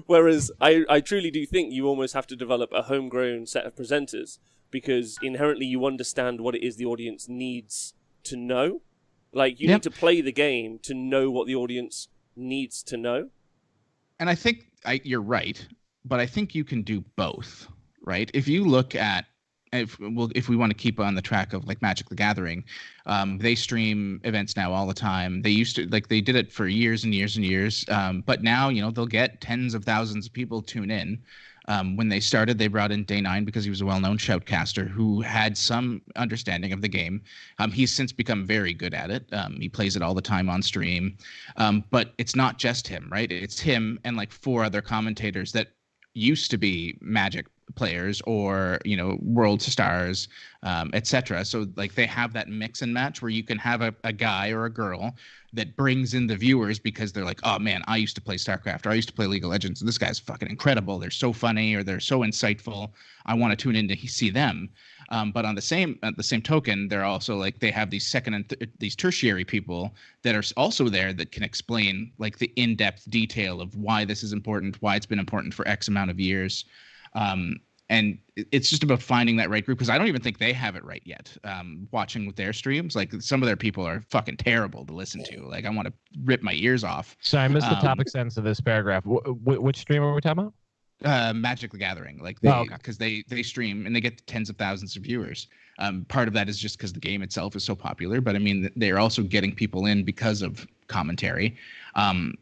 Whereas I truly do think you almost have to develop a homegrown set of presenters, because inherently you understand what it is the audience needs to know. Like, you need to play the game to know what the audience needs to know. And I think you're right, but I think you can do both, right? If you look at, if we want to keep on the track of like Magic the Gathering, they stream events now all the time. They used to, like, they did it for years and years and years, but now, you know, they'll get tens of thousands of people tune in. When they started, they brought in Day 9 because he was a well-known shoutcaster who had some understanding of the game. He's since become very good at it. He plays it all the time on stream. But it's not just him, right? It's him and like 4 other commentators that used to be Magic players or, you know, world stars, etc. So like they have that mix and match where you can have a guy or a girl that brings in the viewers because they're like, oh man, I used to play StarCraft, or I used to play League of Legends, and this guy's fucking incredible. They're so funny, or they're so insightful. I want to tune in to see them. But at the same token, they're also like, they have these second and these tertiary people that are also there that can explain like the in-depth detail of why this is important, why it's been important for X amount of years. And it's just about finding that right group, because I don't even think they have it right yet. Watching with their streams, like some of their people are fucking terrible to listen to. Like I want to rip my ears off. So I missed the topic sense of this paragraph. Which stream are we talking about? Magic the Gathering, like because they stream and they get tens of thousands of viewers. Part of that is just because the game itself is so popular, but I mean they're also getting people in because of commentary.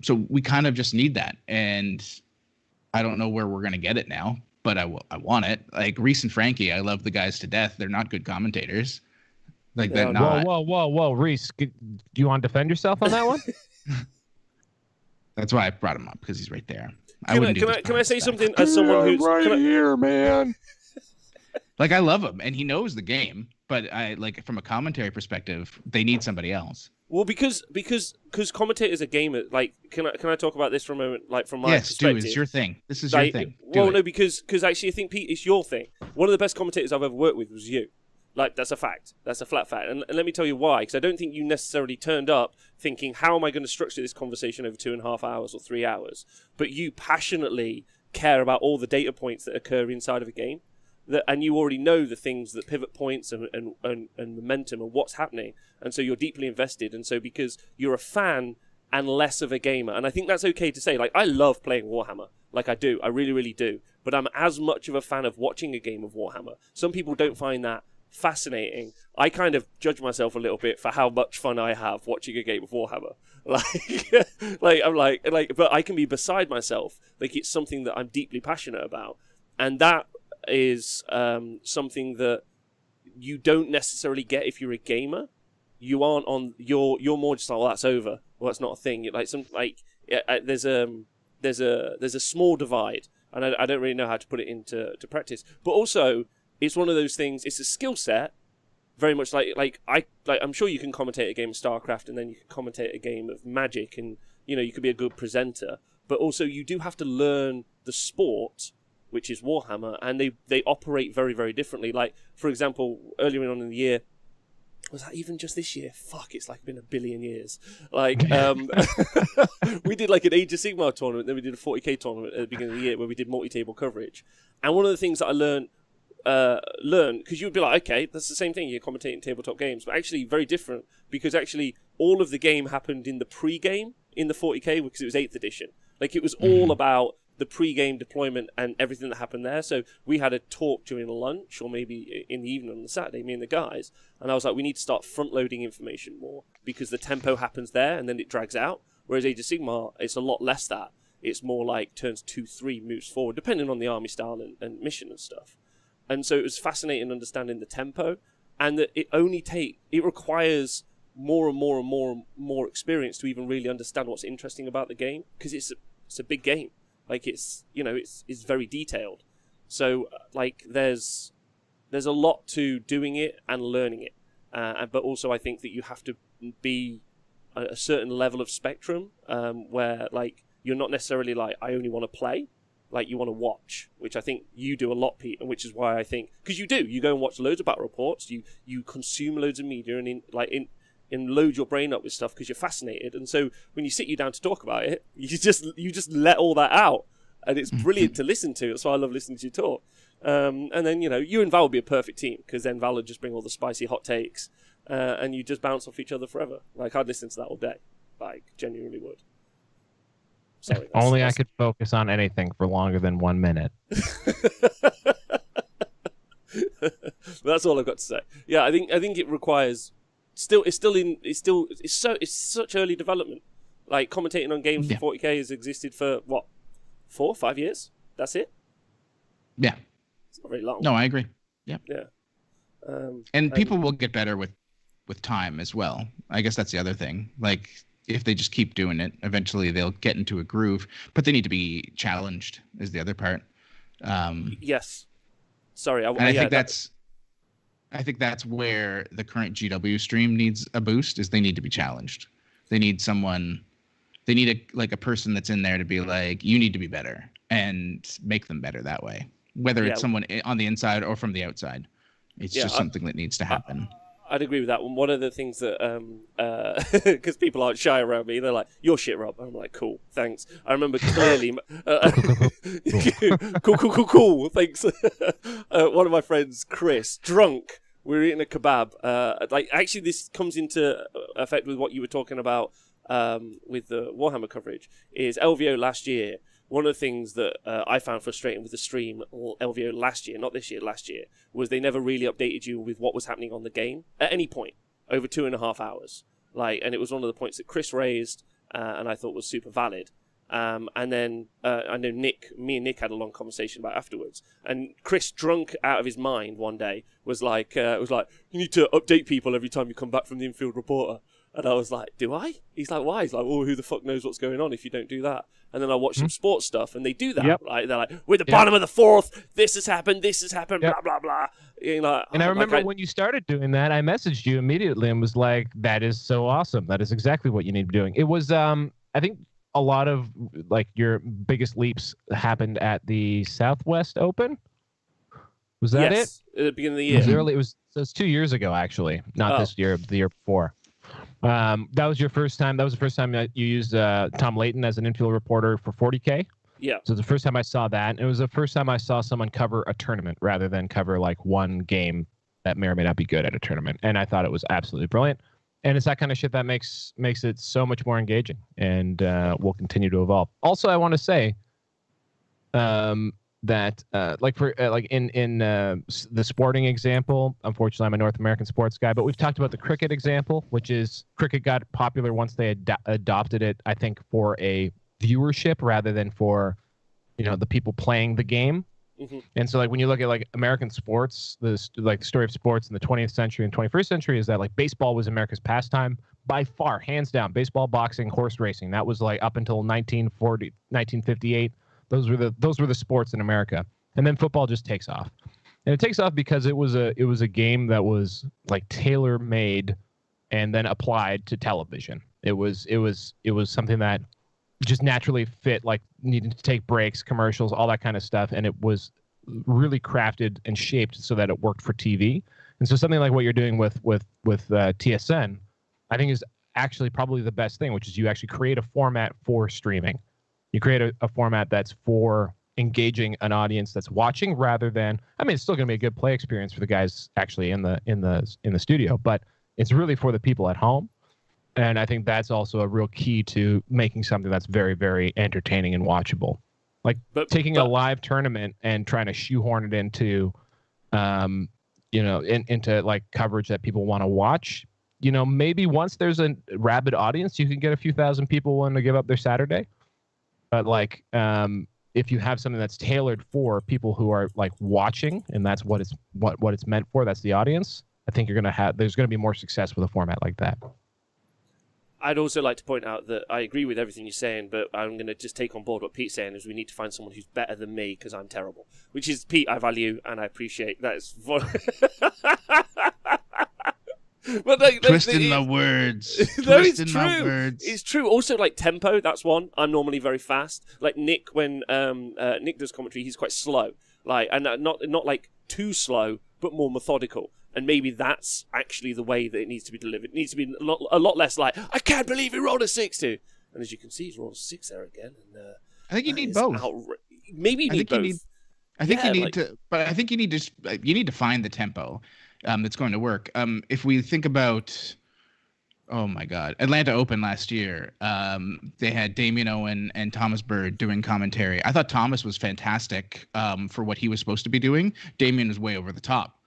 So we kind of just need that, and I don't know where we're gonna get it now, but I want it. Like Reese and Frankie, I love the guys to death. They're not good commentators. Like they're not. Whoa, Reese, do you want to defend yourself on that one? That's why I brought him up, because he's right there. Can I say something as someone who's right here, man? Like I love him and he knows the game, but I like from a commentary perspective, they need somebody else. Well, because commentators are gamers. Like, can I talk about this for a moment? Like from my perspective, dude, it's your thing. This is like, your thing. No, because actually I think, Pete, it's your thing. One of the best commentators I've ever worked with was you. Like, that's a fact. That's a flat fact. And let me tell you why. Because I don't think you necessarily turned up thinking, how am I going to structure this conversation over 2.5 hours or 3 hours? But you passionately care about all the data points that occur inside of a game. And you already know the things, that pivot points and momentum and what's happening. And so you're deeply invested. And so because you're a fan and less of a gamer, and I think that's okay to say. Like, I love playing Warhammer. Like, I do. I really, really do. But I'm as much of a fan of watching a game of Warhammer. Some people don't find that fascinating. I kind of judge myself a little bit for how much fun I have watching a game of Warhammer. But I can be beside myself. Like, it's something that I'm deeply passionate about. And that is something that you don't necessarily get if you're a gamer. You aren't on. You're more just like, well, that's over. Well, that's not a thing. There's a small divide, and I don't really know how to put it into practice. But also, it's one of those things. It's a skill set, very much I'm sure you can commentate a game of StarCraft, and then you can commentate a game of Magic, and you could be a good presenter. But also, you do have to learn the sport, which is Warhammer, and they operate very, very differently. Like, for example, earlier on in the year, was that even just this year? Fuck, it's like been a billion years. Like, we did like an Age of Sigmar tournament, then we did a 40k tournament at the beginning of the year where we did multi-table coverage. And one of the things that I learned, because you'd be like, okay, that's the same thing, you're commentating tabletop games, but actually very different, because actually all of the game happened in the pre-game in the 40k, because it was 8th edition. Like, it was all about the pre-game deployment and everything that happened there. So we had a talk during lunch, or maybe in the evening on the Saturday, me and the guys, and I was like, we need to start front-loading information more, because the tempo happens there and then it drags out. Whereas Age of Sigmar, it's a lot less that. It's more like turns 2-3, moves forward, depending on the army style and mission and stuff. And so it was fascinating understanding the tempo, and that it requires more and more and more and more experience to even really understand what's interesting about the game, because it's a big game. Like, it's very detailed. So, like, there's a lot to doing it and learning it. But also I think that you have to be a certain level of spectrum where like you're not necessarily like I only want to play, like you want to watch, which I think you do a lot, Pete, and which is why I think because you go and watch loads of battle reports, you consume loads of media and load your brain up with stuff because you're fascinated, and so when you down to talk about it, you just let all that out, and it's brilliant to listen to. That's why I love listening to you talk. And then you and Val would be a perfect team because then Val would just bring all the spicy hot takes, and you just bounce off each other forever. Like I'd listen to that all day, like genuinely would. Sorry, if only I could focus on anything for longer than 1 minute. That's all I've got to say. Yeah, I think it requires. It's such early development. Like commentating on games for 40k has existed for what, 4 or 5 years? That's it. Yeah, it's not very long. No, I agree. Yeah. And people will get better with time as well. I guess that's the other thing. Like if they just keep doing it, eventually they'll get into a groove. But they need to be challenged. Is the other part. Yes. Sorry. I think that's where the current GW stream needs a boost. Is they need to be challenged. They need someone. They need a person that's in there to be like, you need to be better, and make them better that way. Whether it's someone on the inside or from the outside, it's just something that needs to happen. I'd agree with that one. One of the things that, because people aren't shy around me, they're like, "You're shit, Rob." I'm like, "Cool, thanks." I remember clearly, cool, thanks. One of my friends, Chris, drunk. We were eating a kebab. Actually, this comes into effect with what you were talking about with the Warhammer coverage. Is LVO last year? One of the things that I found frustrating with the stream, or LVO last year, not this year, last year, was they never really updated you with what was happening on the game at any point over 2.5 hours. And it was one of the points that Chris raised, and I thought was super valid. And then I know me and Nick had a long conversation about it afterwards. And Chris, drunk out of his mind one day, was like, you need to update people every time you come back from the infield reporter. And I was like, do I? He's like, why? He's like, well, who the fuck knows what's going on if you don't do that? And then I watched some sports stuff, and they do that, right? They're like, we're the bottom of the fourth. This has happened, blah, blah, blah. And I remember when you started doing that, I messaged you immediately and was like, that is so awesome. That is exactly what you need to be doing. It was, I think a lot of your biggest leaps happened at the Southwest Open. Was that it? At the beginning of the year. It was 2 years ago, actually. Not this year, the year before. That was your first time. That was the first time that you used Tom Layton as an infield reporter for 40K. Yeah. So the first time I saw that, it was the first time I saw someone cover a tournament rather than cover one game that may or may not be good at a tournament. And I thought it was absolutely brilliant. And it's that kind of shit that makes it so much more engaging, and will continue to evolve. Also, I want to say that in the sporting example, unfortunately I'm a North American sports guy, but we've talked about the cricket example, which is cricket got popular once they adopted it, I think, for a viewership rather than for the people playing the game. And so when you look at American sports, the story of sports in the 20th century and 21st century is that baseball was America's pastime by far, hands down. Baseball, boxing, horse racing, that was up until 1958. Those were the sports in America. And then football just takes off. And it takes off because it was a game that was tailor made and then applied to television. It was something that just naturally fit, needing to take breaks, commercials, all that kind of stuff. And it was really crafted and shaped so that it worked for TV. And so something like what you're doing with TSN, I think is actually probably the best thing, which is you actually create a format for streaming. You create a format that's for engaging an audience that's watching rather than, it's still going to be a good play experience for the guys actually in the studio, but it's really for the people at home. And I think that's also a real key to making something that's very, very entertaining and watchable. Taking a live tournament and trying to shoehorn it into, into coverage that people want to watch. Maybe once there's a rabid audience, you can get a few thousand people willing to give up their Saturday. But if you have something that's tailored for people who are watching, and that's what it's meant for, that's the audience, I think there's going to be more success with a format like that. I'd also like to point out that I agree with everything you're saying, but I'm going to just take on board what Pete's saying, is we need to find someone who's better than me because I'm terrible. Which is, Pete, I value and I appreciate. That is But Twisting my words. No, it's Twisting my true. words. It's true. Also, like tempo, that's one. I'm normally very fast. Like Nick, when Nick does commentary, he's quite slow. Like, and not like too slow, but more methodical. And maybe that's actually the way that it needs to be delivered. It needs to be a lot less like, I can't believe he rolled a 6-2. And as you can see, he's rolled a 6 there again. And I think you need both. Maybe you need both. I think you need to, but I think you need to find the tempo that's going to work. If we think about, oh my God, Atlanta Open last year, they had Damian Owen and Thomas Bird doing commentary. I thought Thomas was fantastic for what he was supposed to be doing. Damian was way over the top.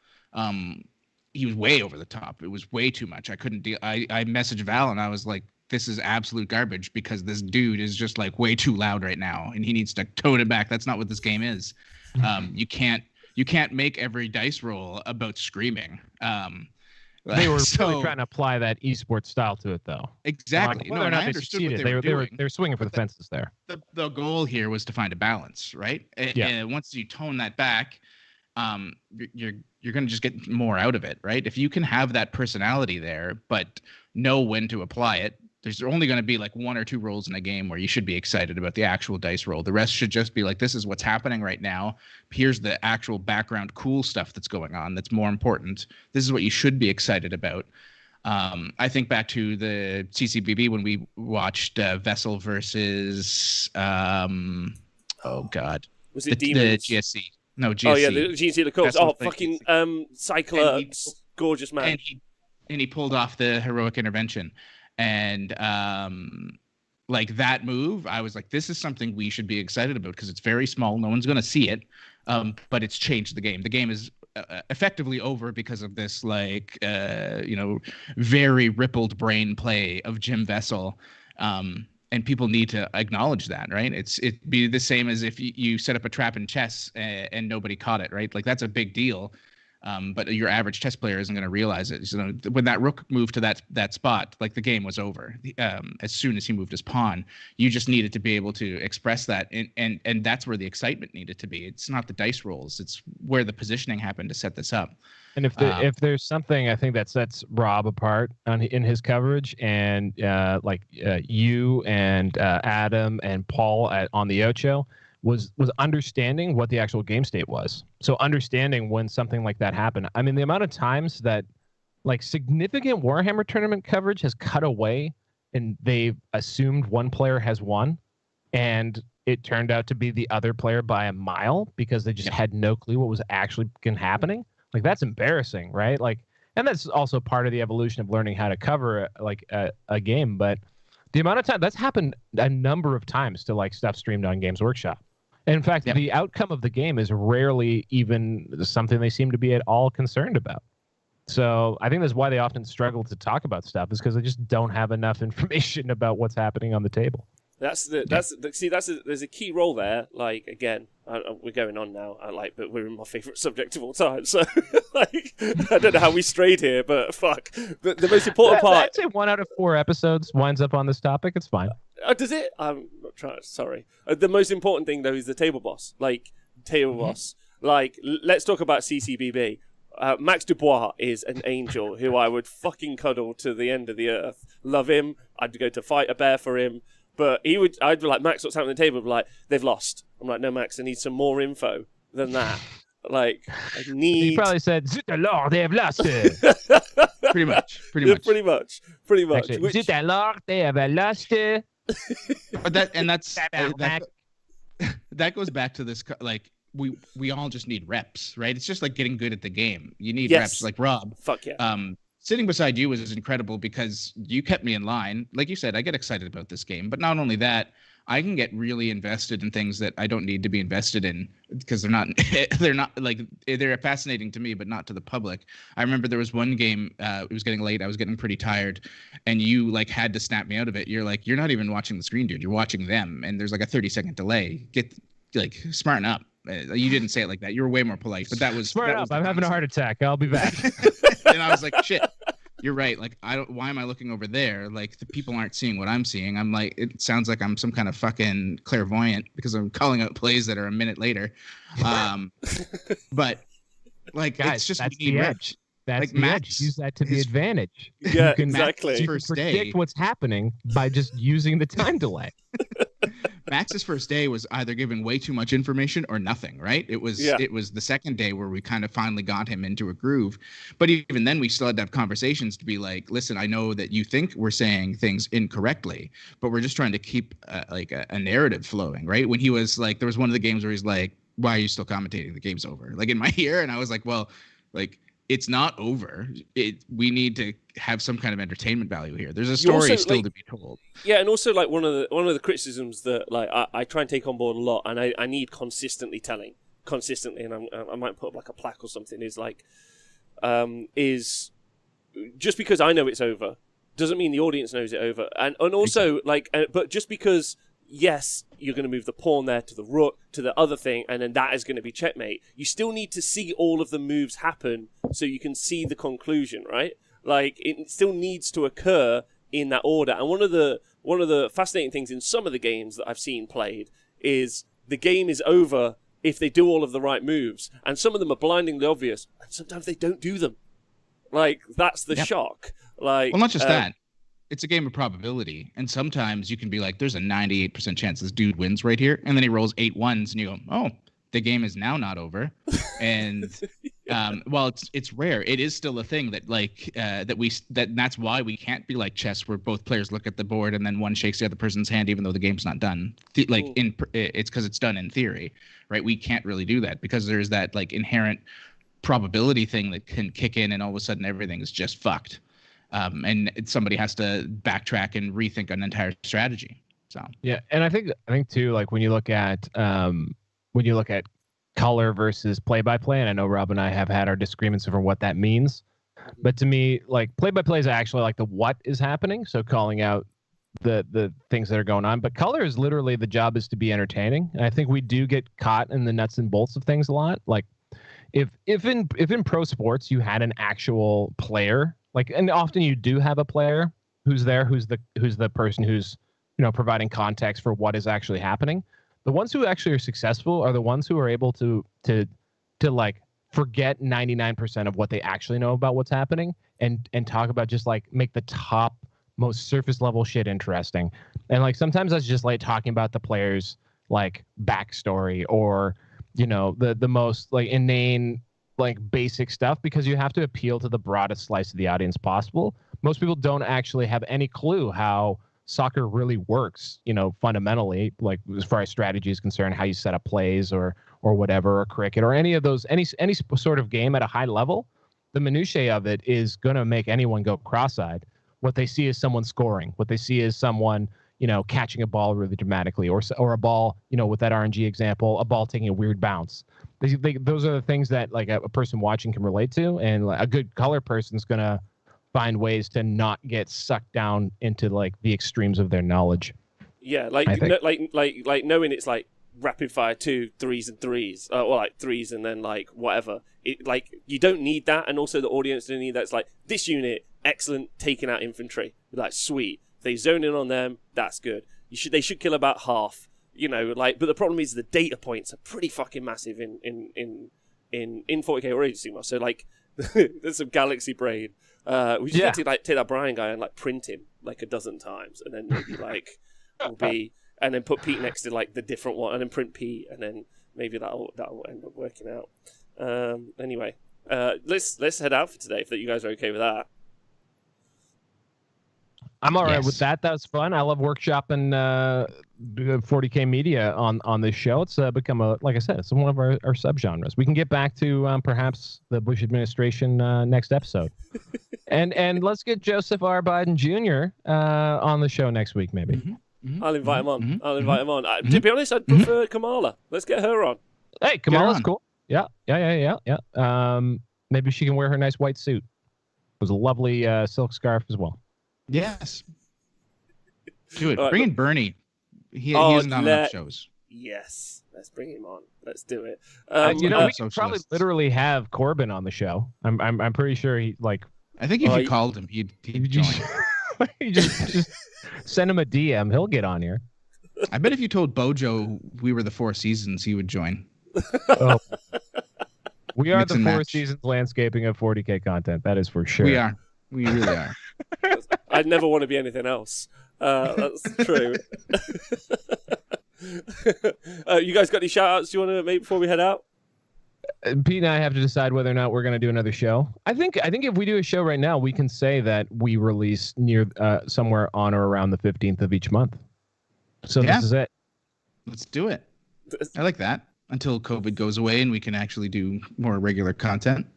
He was way over the top. It was way too much. I couldn't deal. I messaged Val and I was like, this is absolute garbage because this dude is just like way too loud right now and he needs to tone it back. That's not what this game is. You can't make every dice roll about screaming. They were really trying to apply that esports style to it, though. Exactly. No, I understood what they were doing. They were swinging for the fences there. The goal here was to find a balance, right? And once you tone that back, you're going to just get more out of it, right? If you can have that personality there, but know when to apply it, there's only going to be like 1 or 2 rolls in a game where you should be excited about the actual dice roll. The rest should just be like, this is what's happening right now. Here's the actual background cool stuff that's going on that's more important. This is what you should be excited about. I think back to the CCBB when we watched Vessel versus, oh God. Was it Demons? The GSC. No, GSC. Oh, yeah, the GSC, of course. Vessel Fucking Cyclops, gorgeous man. And he pulled off the heroic intervention. And like that move, I was like, this is something we should be excited about because it's very small. No one's going to see it, but it's changed the game. The game is effectively over because of this, like, very rippled brain play of Jim Vessel. And people need to acknowledge that, right? It'd be the same as if you set up a trap in chess and nobody caught it, right? Like that's a big deal. But your average chess player isn't going to realize it. So when that rook moved to that spot, like the game was over. As soon as he moved his pawn, you just needed to be able to express that, and that's where the excitement needed to be. It's not the dice rolls; it's where the positioning happened to set this up. And if there's something I think that sets Rob apart in his coverage, and you and Adam and Paul on the Ocho. Was understanding what the actual game state was. So understanding when something like that happened. I mean, the amount of times that like significant Warhammer tournament coverage has cut away and they've assumed one player has won and it turned out to be the other player by a mile because they just had no clue what was actually happening. Like that's embarrassing, right? Like, and that's also part of the evolution of learning how to cover a game. But the amount of time that's happened a number of times to like stuff streamed on Games Workshop. In fact, the outcome of the game is rarely even something they seem to be at all concerned about. So I think that's why they often struggle to talk about stuff is because they just don't have enough information about what's happening on the table. There's a key role there. Like again, we're going on now. But we're in my favorite subject of all time. So like, I don't know how we strayed here, but fuck. The most important part. I'd say 1 out of 4 episodes winds up on this topic. It's fine. Does it? I'm not trying. Sorry. The most important thing though is the table boss. Like table boss. Like let's talk about CCBB. Max Dubois is an angel who I would fucking cuddle to the end of the earth. Love him. I'd go to fight a bear for him. But I'd be like, Max, what's happening on the table? I'd be like, they've lost. I'm like, no, Max, I need some more info than that. Like, I need. He probably said, "Zut alors, they have lost." Pretty much. Pretty much. Actually, Zut alors, they have lost. But that goes back to this, like, we all just need reps, right? It's just like getting good at the game. You need reps, like Rob. Fuck yeah. Sitting beside you was incredible because you kept me in line. Like you said, I get excited about this game, but not only that, I can get really invested in things that I don't need to be invested in because they're not like they're fascinating to me, but not to the public. I remember there was one game, it was getting late. I was getting pretty tired and you like had to snap me out of it. You're like, you're not even watching the screen, dude. You're watching them. And there's like a 30-second delay. Get like smarten up. You didn't say it like that. You were way more polite, but that was smarten up. I'm having a heart attack. I'll be back. And I was like, shit. You're right. Like, why am I looking over there? Like, the people aren't seeing what I'm seeing. I'm like, it sounds like I'm some kind of fucking clairvoyant because I'm calling out plays that are a minute later. But like, guys, it's just that's we need the reps. edge. That's Like the Max, edge. Use that to the advantage. Yeah, You can, exactly. You can predict what's happening by just using the time delay. Max's first day was either giving way too much information or nothing, right? It was the second day where we kind of finally got him into a groove. But even then, we still had to have conversations to be like, listen, I know that you think we're saying things incorrectly, but we're just trying to keep a narrative flowing, right? When he was like, there was one of the games where he's like, why are you still commentating? The game's over. Like in my ear. And I was like, well, like, it's not over. We need to have some kind of entertainment value here. There's a story still to be told. Yeah, and also like one of the criticisms that like I try and take on board a lot, and I need consistently telling, and I might put up like a plaque or something. Is like, is just because I know it's over doesn't mean the audience knows it's over, and also like, but just because. Yes, you're going to move the pawn there to the rook, to the other thing, and then that is going to be checkmate. You still need to see all of the moves happen so you can see the conclusion, right? Like, it still needs to occur in that order. And one of the fascinating things in some of the games that I've seen played is the game is over if they do all of the right moves. And some of them are blindingly obvious, and sometimes they don't do them. Like, that's the shock. Like, well, not just that. It's a game of probability, and sometimes you can be like, there's a 98% chance this dude wins right here, and then he rolls 8 ones, and you go, oh, the game is now not over. And while it's rare, it is still a thing that like that's why we can't be like chess, where both players look at the board and then one shakes the other person's hand even though the game's not done. It's because it's done in theory, right? We can't really do that because there's that like inherent probability thing that can kick in, and all of a sudden everything is just fucked. And somebody has to backtrack and rethink an entire strategy. So yeah, and I think too, like when you look at color versus play-by-play, and I know Rob and I have had our disagreements over what that means, but to me, like play-by-play is actually like the what is happening, so calling out the things that are going on. But color is literally the job is to be entertaining, and I think we do get caught in the nuts and bolts of things a lot. Like if in pro sports you had an actual player. Like, and often you do have a player who's there, who's the person who's, providing context for what is actually happening. The ones who actually are successful are the ones who are able to like forget 99% of what they actually know about what's happening and talk about just like make the top most surface level shit interesting. And like sometimes that's just like talking about the player's like backstory or, the most like inane like basic stuff, because you have to appeal to the broadest slice of the audience possible. Most people don't actually have any clue how soccer really works, fundamentally, like as far as strategy is concerned, how you set up plays or whatever, or cricket or any of those, any sort of game at a high level. The minutiae of it is going to make anyone go cross-eyed. What they see is someone scoring. What they see is someone, catching a ball really dramatically, or a ball, with that RNG example, a ball taking a weird bounce. Those are the things that like a person watching can relate to, and a good color person's gonna find ways to not get sucked down into like the extremes of their knowledge. Yeah, like knowing it's like rapid fire 2 3s and 3s, or like 3s and then like whatever. It like you don't need that, and also the audience don't need that. It's like this unit excellent taking out infantry. Like sweet, if they zone in on them, that's good. They should kill about half. But the problem is the data points are pretty fucking massive in 40k or Age of Sigmar. So like, there's some galaxy brain. We just need to like take that Brian guy and like print him like a dozen times, and then maybe like and then put Pete next to like the different one, and then print Pete, and then maybe that'll end up working out. Anyway, let's head out for today. If you guys are okay with that. I'm all right with that. That was fun. I love workshopping 40k media on this show. It's become like I said, it's one of our subgenres. We can get back to perhaps the Bush administration next episode, and let's get Joseph R. Biden Jr. On the show next week, maybe. Mm-hmm. I'll invite him on. I'll invite him on. To be honest, I'd prefer Kamala. Let's get her on. Hey, Kamala's cool. Yeah. Maybe she can wear her nice white suit. It was a lovely silk scarf as well. Yes. Do it. Right, Bring in Bernie. He isn't on enough shows. Yes. Let's bring him on. Let's do it. We could probably literally have Corbyn on the show. I'm pretty sure he like. I think if you called him, he'd join. You just send him a DM. He'll get on here. I bet if you told Bojo we were the Four Seasons, he would join. Oh. We are Mix the and Four match. Seasons landscaping of 40K content. That is for sure. We are. We really are. I'd never want to be anything else. That's true. You guys got any shout outs you want to make before we head out? Pete and I have to decide whether or not we're going to do another show. I think if we do a show right now, we can say that we release near somewhere on or around the 15th of each month. So Yeah. This is it. Let's do it. I like that. Until COVID goes away and we can actually do more regular content.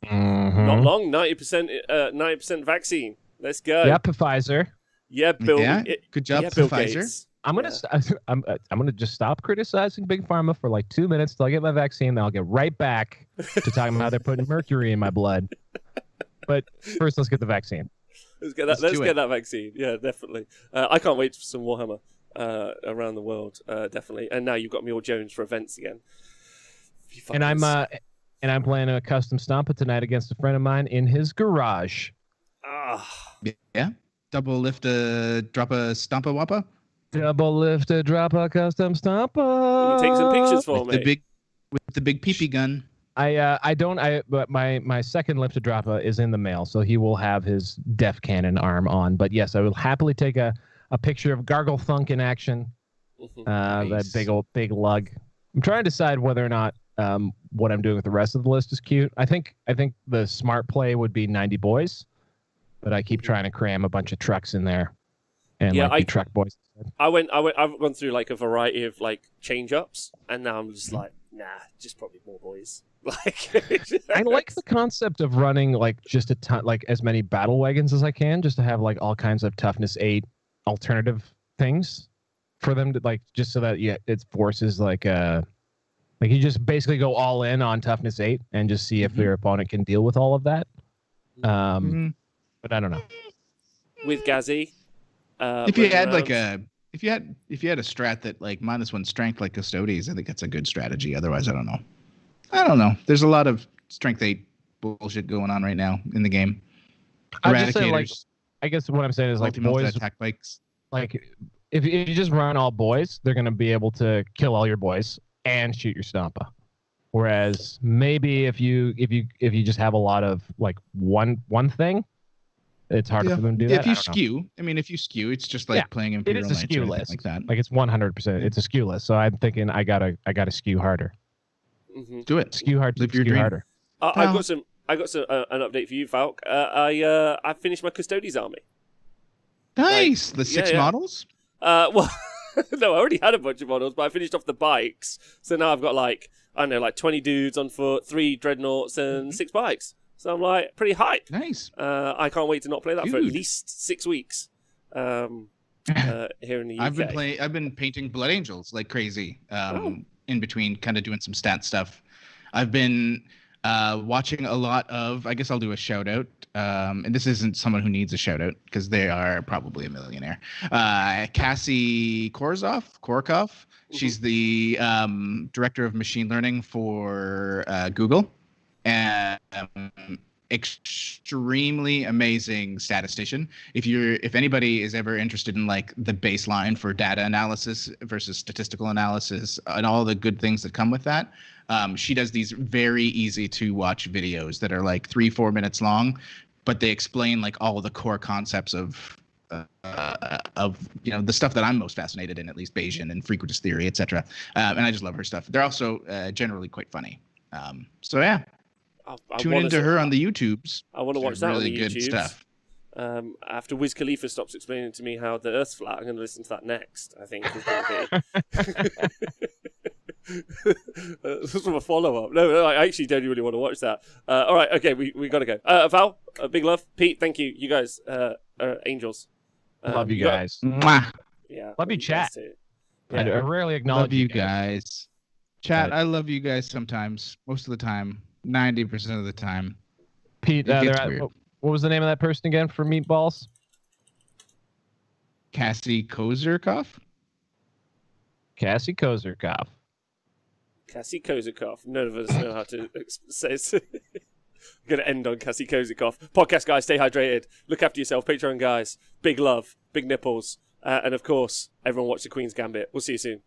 Mm-hmm. Not long. 90% vaccine. Let's go. Yep, Pfizer. Yeah, Bill. Yeah. Good job, yeah, Bill Pfizer. Gates. I'm gonna just stop criticizing Big Pharma for like 2 minutes till I get my vaccine. Then I'll get right back to talking about how they're putting mercury in my blood. But first, let's get the vaccine. Let's get that vaccine. Yeah, definitely. I can't wait for some Warhammer around the world. Definitely. And now you've got me all Jones for events again. And I'm playing a custom Stompa tonight against a friend of mine in his garage. Yeah. Double lift drop a Stompa Wappa. Double lift a drop a custom Stompa. Can you take some pictures for me? With the big peepee gun. But my second lift to drop is in the mail, so he will have his Def Cannon arm on. But yes, I will happily take a picture of Gargle Thunk in action. Nice. That big lug. I'm trying to decide whether or not what I'm doing with the rest of the list is cute. I think the smart play would be 90 boys, but I keep trying to cram a bunch of trucks in there, and be truck boys. I've gone through like a variety of like change ups, and now I'm just like, nah, just probably more boys. Like, I like the concept of running like just a ton, like as many battle wagons as I can, just to have like all kinds of toughness 8 alternative things for them to like, just so that it forces like you just basically go all in on toughness 8 and just see if your opponent can deal with all of that. But I don't know. With Gazzy, If you had if you had a strat that like -1 strength like Custodes, I think that's a good strategy. Otherwise, I don't know. There's a lot of strength 8 bullshit going on right now in the game. Eradicators. I guess what I'm saying is like boys attack bikes. Like if you just run all boys, they're gonna be able to kill all your boys and shoot your Stompa. Whereas maybe if you just have a lot of like one thing, it's harder for them to do that. If you skew, it's just like playing Imperial Knights. It is a skew list like that. Like it's 100%. It's a skew list. So I'm thinking I gotta skew harder. Mm-hmm. Do it. Skew hard. Live your dream. Harder. I got some an update for you, Falk. I finished my Custodes army. Nice. The 6 models. Well, no, I already had a bunch of models, but I finished off the bikes. So now I've got like 20 dudes on foot, 3 dreadnoughts, and 6 bikes. So I'm like pretty hyped. Nice. I can't wait to not play that for at least 6 weeks. Here in the UK. I've been painting Blood Angels like crazy. In between, kind of doing some stat stuff. I've been watching a lot of. I guess I'll do a shout out. And this isn't someone who needs a shout out because they are probably a millionaire. Cassie Korokov. She's the director of machine learning for Google. And extremely amazing statistician. If anybody is ever interested in like the baseline for data analysis versus statistical analysis and all the good things that come with that, she does these very easy to watch videos that are like 3-4 minutes long, but they explain like all of the core concepts of the stuff that I'm most fascinated in, at least Bayesian and frequentist theory, etc. And I just love her stuff. They're also generally quite funny. So yeah. Tune into her on the YouTubes. I want to watch that really on the good YouTubes. stuff. After Wiz Khalifa stops explaining to me how the Earth's flat, I'm going to listen to that next. I think is going to be. This is from a follow-up. No, I actually don't really want to watch that. All right, okay, we got to go. Val, big love. Pete, thank you. You guys are angels. Love you guys. Mwah. Yeah. Love you, chat. Yeah. I rarely acknowledge Love you guys. Chat, I love you guys sometimes. Most of the time. 90% of the time. Pete, what was the name of that person again for Meatballs? Cassie Kozyrkov? Cassie Kozyrkov. Cassie Kozyrkov. None of us know how to say it. I'm going to end on Cassie Kozyrkov. Podcast guys, stay hydrated. Look after yourself. Patreon guys, big love, big nipples. And of course, everyone watch The Queen's Gambit. We'll see you soon.